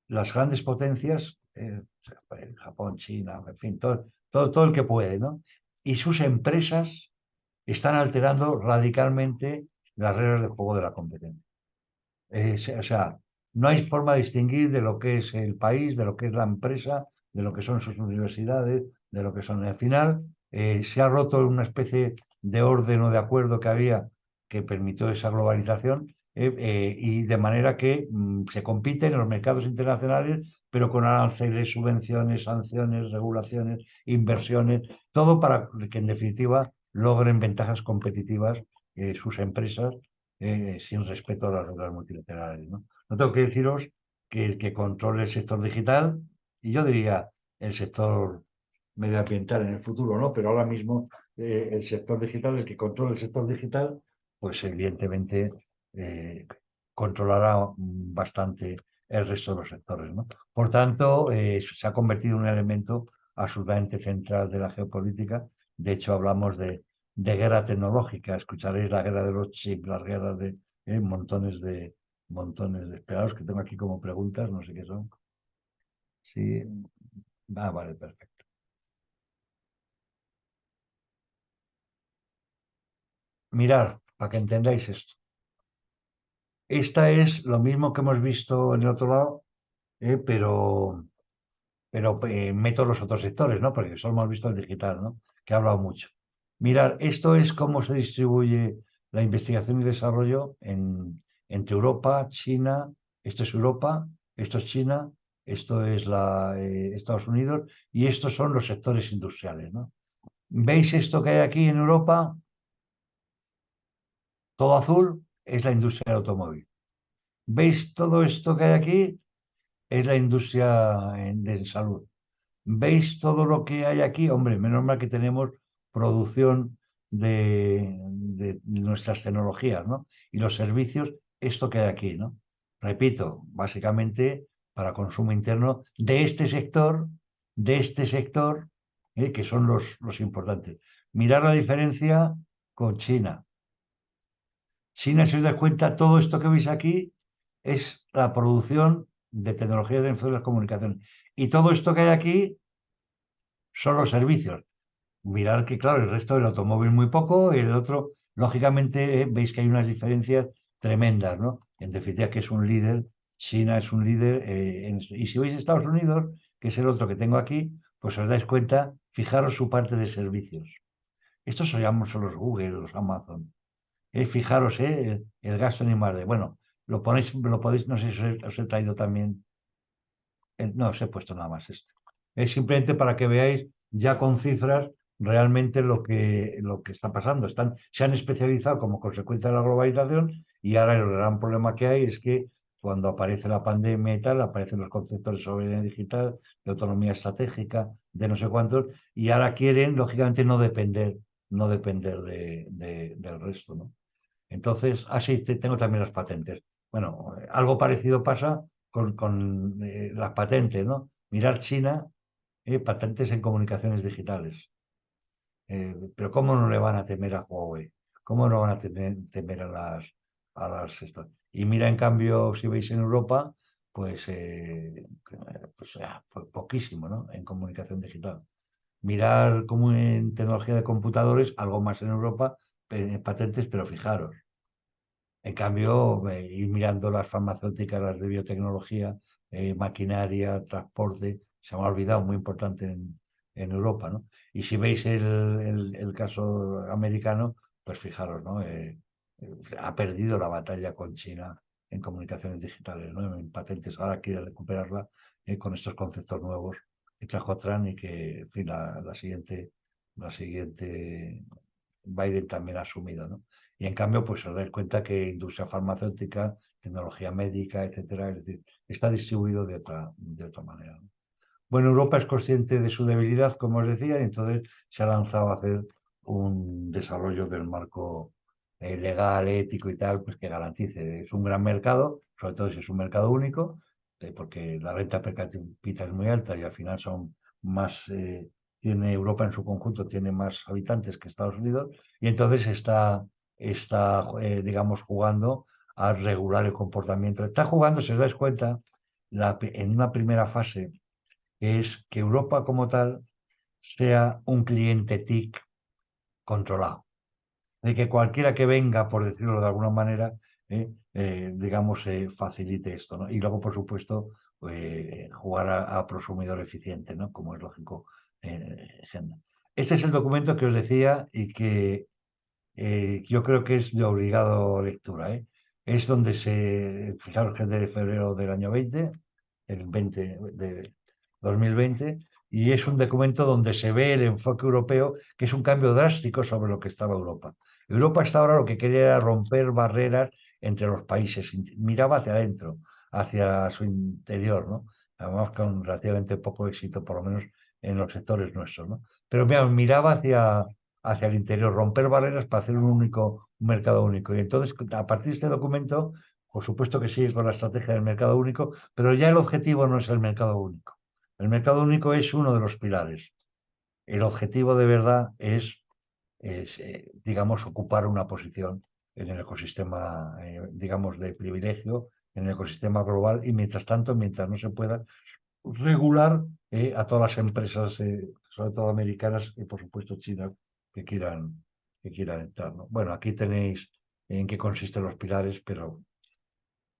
las grandes potencias, Japón, China, en fin, todo el que puede, ¿no? Y sus empresas están alterando radicalmente las reglas de juego de la competencia. O sea, no hay forma de distinguir de lo que es el país, de lo que es la empresa, de lo que son sus universidades, de lo que son. Al final, se ha roto una especie de orden o de acuerdo que había que permitió esa globalización, y de manera que se compite en los mercados internacionales, pero con aranceles, subvenciones, sanciones, regulaciones, inversiones, todo para que en definitiva logren ventajas competitivas sus empresas, sin respeto a las reglas multilaterales, ¿no? No tengo que deciros que el que controle el sector digital, y yo diría el sector medioambiental en el futuro, ¿no? Pero ahora mismo el sector digital, el que controle el sector digital, pues evidentemente controlará bastante el resto de los sectores, ¿no? Por tanto, se ha convertido en un elemento absolutamente central de la geopolítica. De hecho, hablamos de guerra tecnológica. Escucharéis la guerra de los chips, las guerras de montones de esperados que tengo aquí como preguntas, no sé qué son. Sí, vale, perfecto. Mirar, para que entendáis esto. Esta es lo mismo que hemos visto en el otro lado, pero meto los otros sectores, ¿no? Porque solo hemos visto el digital, ¿no? Que ha hablado mucho. Mirar, esto es cómo se distribuye la investigación y desarrollo entre Europa, China, esto es Europa, esto es China, esto es Estados Unidos, y estos son los sectores industriales, ¿no? ¿Veis esto que hay aquí en Europa? Todo azul es la industria del automóvil. ¿Veis todo esto que hay aquí? Es la industria de salud. ¿Veis todo lo que hay aquí? Hombre, menos mal que tenemos producción de nuestras tecnologías, ¿no? Y los servicios, esto que hay aquí, ¿no? Repito, básicamente para consumo interno de este sector, que son los importantes. Mirar la diferencia con China. China, si os das cuenta, todo esto que veis aquí es la producción de tecnologías de información y las comunicaciones. Y todo esto que hay aquí son los servicios. Mirar que, claro, el resto del automóvil muy poco, y el otro, lógicamente, veis que hay unas diferencias tremendas, ¿no? En definitiva, que es un líder, China es un líder, y si veis Estados Unidos, que es el otro que tengo aquí, pues os dais cuenta, fijaros su parte de servicios. Estos son los Google, los Amazon. Fijaros, el gasto en I+D. Bueno, lo podéis, no sé si os he traído también, no, os he puesto nada más esto. Es simplemente para que veáis ya con cifras realmente lo que está pasando. Se han especializado como consecuencia de la globalización y ahora el gran problema que hay es que cuando aparece la pandemia y tal, aparecen los conceptos de soberanía digital, de autonomía estratégica, de no sé cuántos, y ahora quieren, lógicamente, no depender del resto, ¿no? Entonces, así tengo también las patentes. Bueno, algo parecido pasa con las patentes, ¿no? Mirar China, patentes en comunicaciones digitales. Pero ¿cómo no le van a temer a Huawei? ¿Cómo no van a temer a las. Y mira, en cambio, si veis en Europa, pues poquísimo, ¿no? En comunicación digital. Mirar como en tecnología de computadores, algo más en Europa, patentes, pero fijaros. En cambio, ir mirando las farmacéuticas, las de biotecnología, maquinaria, transporte, se me ha olvidado, muy importante en Europa, ¿no? Y si veis el caso americano, pues fijaros, ¿no? Ha perdido la batalla con China en comunicaciones digitales, ¿no? En patentes. Ahora quiere recuperarla con estos conceptos nuevos que trajo Trump y que, en fin, la siguiente Biden también ha asumido, ¿no? Y en cambio, pues os dais cuenta que industria farmacéutica, tecnología médica, etcétera, es decir, está distribuido de otra manera, ¿no? Bueno, Europa es consciente de su debilidad, como os decía, y entonces se ha lanzado a hacer un desarrollo del marco legal, ético y tal, pues que garantice. Es un gran mercado, sobre todo si es un mercado único, porque la renta per cápita es muy alta y al final son más, tiene Europa en su conjunto, tiene más habitantes que Estados Unidos, y entonces digamos, jugando a regular el comportamiento. Está jugando, si os dais cuenta, en una primera fase es que Europa como tal sea un cliente TIC controlado. De que cualquiera que venga, por decirlo de alguna manera, digamos, facilite esto, ¿no? Y luego, por supuesto, jugar a prosumidor eficiente, ¿no? Como es lógico. Agenda. Este es el documento que os decía y que yo creo que es de obligado lectura, ¿eh? Es donde fijaros que es de febrero del año 20, el 20 de 2020, y es un documento donde se ve el enfoque europeo, que es un cambio drástico sobre lo que estaba Europa. Europa hasta ahora lo que quería era romper barreras entre los países, miraba hacia adentro, hacia su interior, ¿no? Además con relativamente poco éxito, por lo menos en los sectores nuestros, ¿no? Pero miraba hacia el interior, romper barreras para hacer un mercado único. Y entonces, a partir de este documento, por supuesto que sigue con la estrategia del mercado único, pero ya el objetivo no es el mercado único. El mercado único es uno de los pilares. El objetivo de verdad es, digamos, ocupar una posición en el ecosistema, digamos, de privilegio, en el ecosistema global y mientras tanto, mientras no se pueda regular a todas las empresas, sobre todo americanas y por supuesto chinas, que quieran entrar, ¿no? Bueno, aquí tenéis en qué consisten los pilares, pero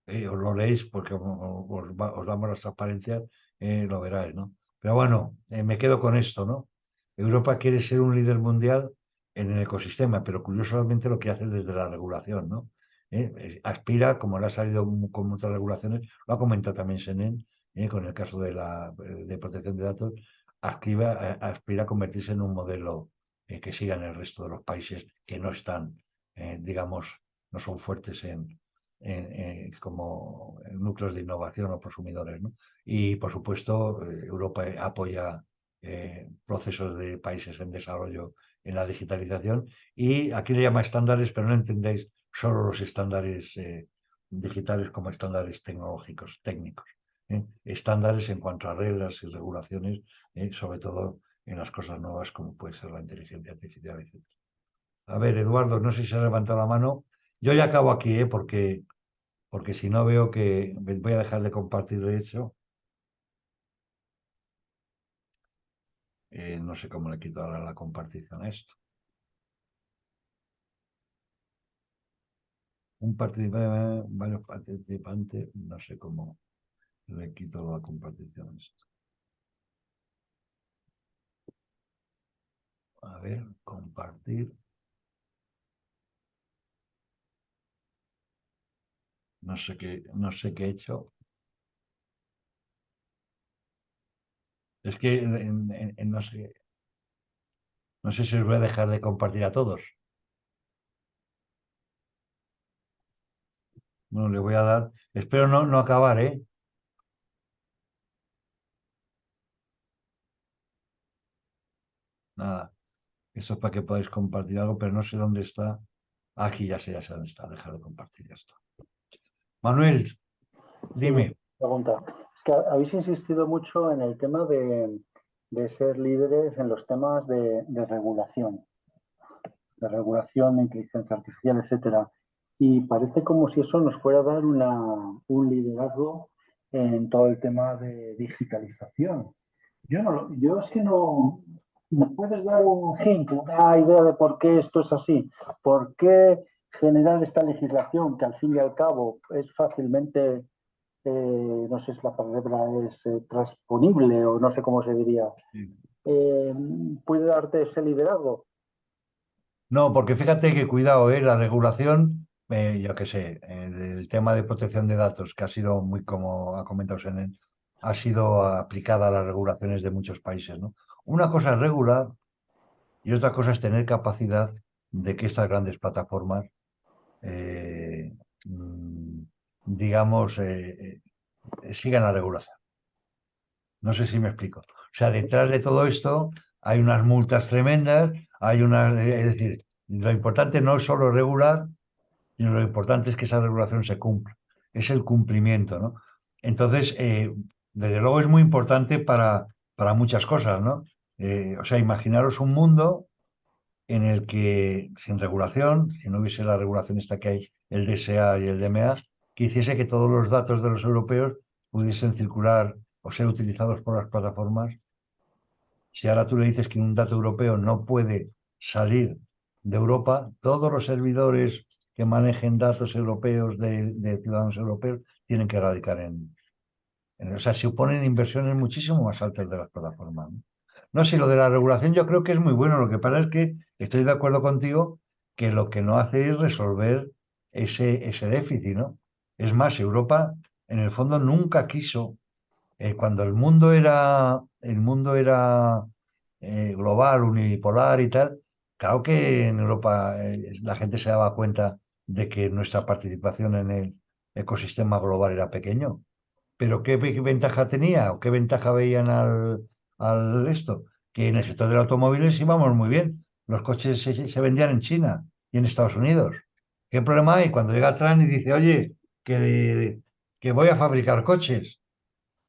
os lo leéis porque os damos las transparencias, lo veráis, ¿no? Pero bueno, me quedo con esto, ¿no? Europa quiere ser un líder mundial en el ecosistema, pero curiosamente lo que hace desde la regulación, ¿no? Aspira, como le ha salido con muchas regulaciones, lo ha comentado también Senen, con el caso de protección de datos, aspira a convertirse en un modelo que siga en el resto de los países que no están, digamos, no son fuertes como núcleos de innovación o prosumidores, ¿no? Y por supuesto, Europa apoya procesos de países en desarrollo en la digitalización y aquí le llama estándares, pero no entendéis solo los estándares digitales como estándares tecnológicos, técnicos. Estándares en cuanto a reglas y regulaciones, sobre todo en las cosas nuevas como puede ser la inteligencia artificial, etc. A ver, Eduardo, no sé si se ha levantado la mano. Yo ya acabo aquí, porque porque si no veo que voy a dejar de compartir, de hecho. No sé cómo le quito ahora la compartición a esto. Un participante, varios participantes, no sé cómo le quito la compartición a esto. A ver, compartir. No sé qué he hecho. Es que no sé si os voy a dejar de compartir a todos. No, le voy a dar. Espero no acabar, ¿eh? Nada. Eso es para que podáis compartir algo, pero no sé dónde está. Aquí ya sé dónde está. Dejar de compartir, ya está. Manuel, Sí, dime. pregunta. Es que habéis insistido mucho en el tema de ser líderes en los temas de regulación de inteligencia artificial, etcétera. Y parece como si eso nos fuera a dar un liderazgo en todo el tema de digitalización. Yo es que no. ¿Me puedes dar un hint, una idea de por qué esto es así? ¿Por qué generar esta legislación que al fin y al cabo es fácilmente, no sé si la palabra es transponible o no sé cómo se diría, eh, puede darte ese liderazgo? No, porque fíjate que cuidado, la regulación, yo qué sé, el tema de protección de datos, que ha sido muy, como ha comentado Senen, ha sido aplicada a las regulaciones de muchos países, ¿no? Una cosa es regular y otra cosa es tener capacidad de que estas grandes plataformas, eh, mm, digamos, sigan la regulación. No sé si me explico. O sea, detrás de todo esto hay unas multas tremendas, es decir, lo importante no es solo regular, sino lo importante es que esa regulación se cumpla. Es el cumplimiento, ¿no? Entonces, desde luego es muy importante para muchas cosas, ¿no? O sea, imaginaros un mundo en el que sin regulación, si no hubiese la regulación esta que hay, el DSA y el DMA, que hiciese que todos los datos de los europeos pudiesen circular o ser utilizados por las plataformas. Si ahora tú le dices que un dato europeo no puede salir de Europa, todos los servidores que manejen datos europeos de ciudadanos europeos tienen que radicar o sea, suponen inversiones muchísimo más altas de las plataformas, ¿no? No sé, lo de la regulación yo creo que es muy bueno. Lo que pasa es que estoy de acuerdo contigo que lo que no hace es resolver ese déficit, ¿no? Es más, Europa en el fondo nunca quiso, cuando el mundo era global, unipolar y tal, claro que en Europa la gente se daba cuenta de que nuestra participación en el ecosistema global era pequeño. Pero ¿qué ventaja tenía o qué ventaja veían al esto? Que en el sector del automóviles íbamos muy bien. Los coches se vendían en China y en Estados Unidos. ¿Qué problema hay cuando llega Trump y dice, oye, que voy a fabricar coches?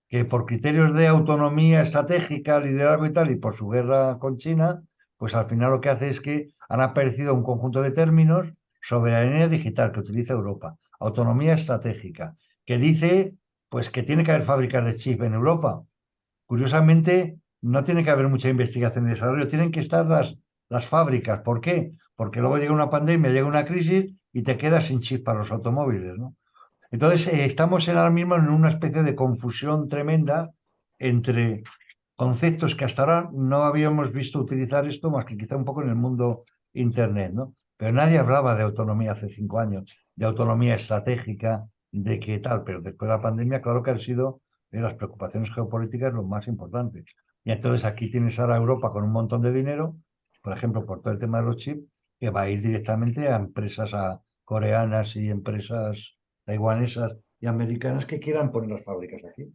Que por criterios de autonomía estratégica, liderazgo y tal, y por su guerra con China, pues al final lo que hace es que han aparecido un conjunto de términos: soberanía digital que utiliza Europa, autonomía estratégica, que dice pues que tiene que haber fábricas de chip en Europa. Curiosamente, no tiene que haber mucha investigación y desarrollo, tienen que estar las fábricas. ¿Por qué? Porque luego llega una pandemia, llega una crisis y te quedas sin chip para los automóviles, ¿no? Entonces, estamos ahora mismo en una especie de confusión tremenda entre conceptos que hasta ahora no habíamos visto utilizar esto más que quizá un poco en el mundo Internet, ¿no? Pero nadie hablaba de autonomía hace 5 años, de autonomía estratégica, de qué tal, pero después de la pandemia, claro que han sido las preocupaciones geopolíticas lo más importantes. Y entonces aquí tienes ahora a Europa con un montón de dinero, por ejemplo, por todo el tema de los chips, que va a ir directamente a empresas coreanas y empresas taiwanesas y americanas que quieran poner las fábricas aquí.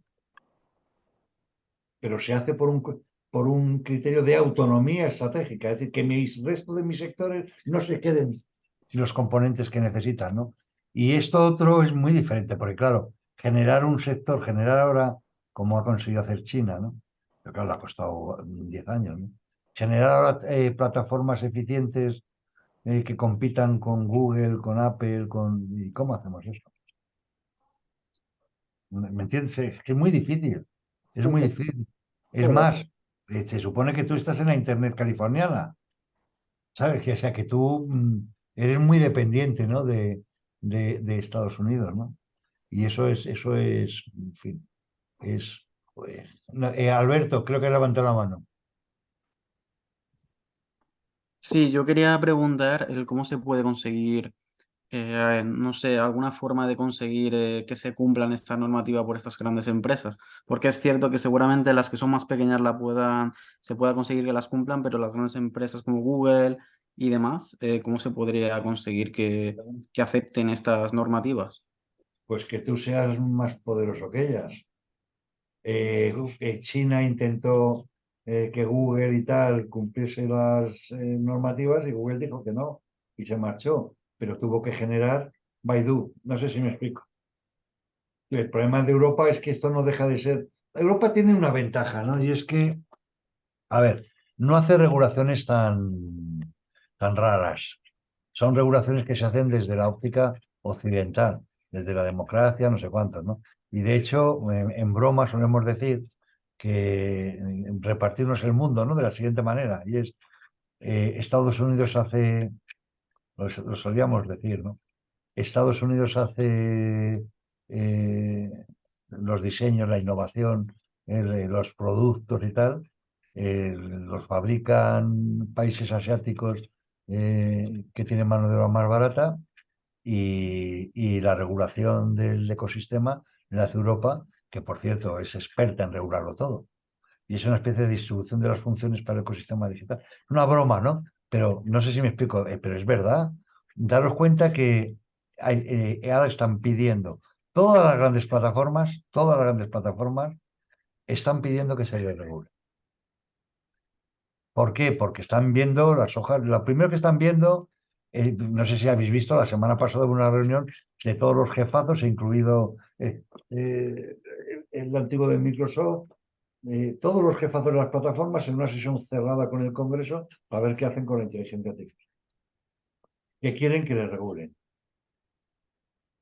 Pero se hace por un criterio de autonomía estratégica, es decir, que resto de mis sectores no se queden sin los componentes que necesitan, ¿no? Y esto otro es muy diferente, porque claro, generar un sector, generar ahora, como ha conseguido hacer China, ¿no? Pero claro, le ha costado 10 años, ¿no? Generar ahora plataformas eficientes que compitan con Google, con Apple, ¿y cómo hacemos eso? ¿Me entiendes? Es que es muy difícil. Es Sí, muy sí, difícil. sí, Es más, se supone que tú estás en la Internet californiana, ¿sabes? Que, o sea, que tú eres muy dependiente, ¿no? De Estados Unidos, ¿no? Y en fin, pues, no, Alberto, creo que levantó la mano. Sí, yo quería preguntar el cómo se puede conseguir, no sé, alguna forma de conseguir que se cumplan esta normativa por estas grandes empresas. Porque es cierto que seguramente las que son más pequeñas se pueda conseguir que las cumplan, pero las grandes empresas como Google y demás, ¿cómo se podría conseguir que acepten estas normativas? Pues que tú seas más poderoso que ellas. China intentó que Google y tal cumpliese las normativas y Google dijo que no y se marchó, pero tuvo que generar Baidu. No sé si me explico. El problema de Europa es que esto no deja de ser. Europa tiene una ventaja, ¿no? Y es que, a ver, no hace regulaciones tan raras. Son regulaciones que se hacen desde la óptica occidental, desde la democracia, no sé cuántos, ¿no? Y de hecho, en broma solemos decir que repartirnos el mundo, ¿no? De la siguiente manera, y es, Estados Unidos hace, lo solíamos decir, ¿no? Estados Unidos hace eh, los diseños, la innovación, los productos y tal, los fabrican países asiáticos que tienen mano de obra más barata y la regulación del ecosistema la hace Europa, que por cierto es experta en regularlo todo. Y es una especie de distribución de las funciones para el ecosistema digital. Una broma, ¿no? Pero no sé si me explico, pero es verdad. Daros cuenta que ahora están pidiendo, todas las grandes plataformas están pidiendo que se les regule. ¿Por qué? Porque están viendo las hojas. Lo primero que están viendo, no sé si habéis visto, la semana pasada hubo una reunión de todos los jefazos, incluido eh, el antiguo de Microsoft, todos los jefazos de las plataformas en una sesión cerrada con el Congreso para ver qué hacen con la inteligencia artificial. ¿Qué quieren que les regulen?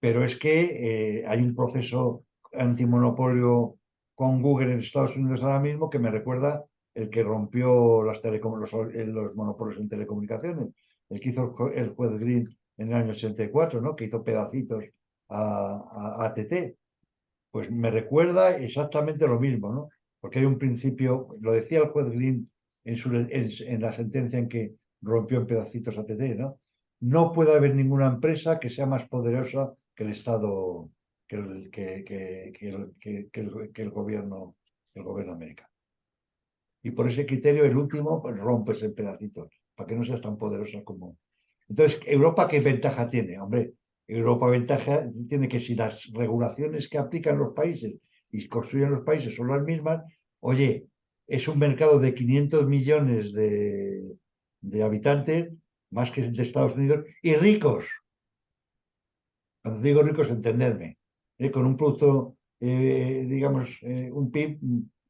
Pero es que hay un proceso antimonopolio con Google en Estados Unidos ahora mismo que me recuerda el que rompió los monopolios en telecomunicaciones, el que hizo el juez Green en el año 84, ¿no? Que hizo pedacitos a AT&T. Pues me recuerda exactamente lo mismo, ¿no? Porque hay un principio, lo decía el juez Green en la sentencia en que rompió en pedacitos AT&T, ¿no? No puede haber ninguna empresa que sea más poderosa que el Estado, que el gobierno americano. Y por ese criterio, el último, pues rompes en pedacitos, para que no seas tan poderosa como. Entonces, ¿Europa qué ventaja tiene? Hombre, Europa ventaja tiene que si las regulaciones que aplican los países y construyen los países son las mismas, oye, es un mercado de 500 millones de habitantes, más que de Estados Unidos, y ricos. Cuando digo ricos, entenderme, con un producto, digamos, un PIB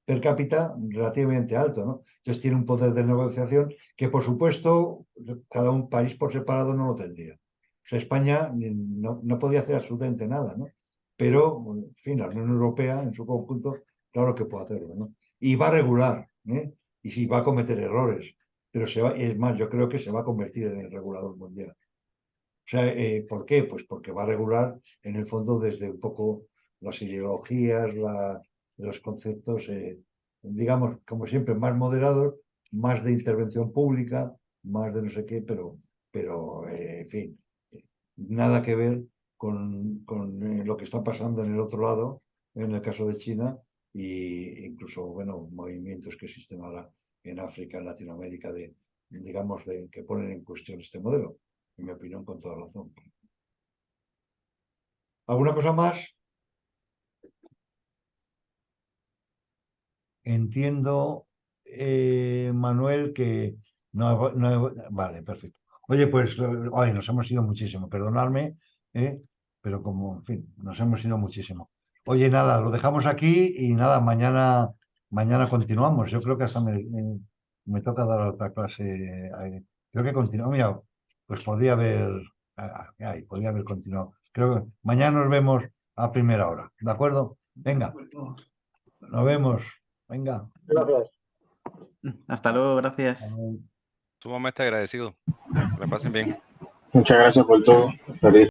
per cápita relativamente alto, ¿no? Entonces tiene un poder de negociación que, por supuesto, cada un país por separado no lo tendría. O sea, España no podría hacer absolutamente nada, ¿no? Pero, en fin, la Unión Europea en su conjunto, claro que puede hacerlo, ¿no? Y va a regular, ¿eh? Y sí, va a cometer errores, pero es más, yo creo que se va a convertir en el regulador mundial. O sea, ¿por qué? Pues porque va a regular en el fondo desde un poco las ideologías, los conceptos, digamos, como siempre, más moderados, más de intervención pública, más de no sé qué, pero en fin, nada que ver con lo que está pasando en el otro lado, en el caso de China, e incluso, bueno, movimientos que existen ahora en África, en Latinoamérica, digamos, que ponen en cuestión este modelo en mi opinión, con toda razón. ¿Alguna cosa más? Entiendo, Manuel, que vale, perfecto. Oye, pues hoy nos hemos ido muchísimo, perdonadme, pero como, en fin, nos hemos ido muchísimo. Oye, nada, lo dejamos aquí y nada, mañana continuamos. Yo creo que hasta me toca dar otra clase. Creo que continuamos. Mira, pues podría haber continuado. Creo que mañana nos vemos a primera hora, ¿de acuerdo? Venga, nos vemos. Venga. Gracias. Hasta luego, gracias. Sumamente agradecido. Que la pasen bien. Muchas gracias por todo. Feliz.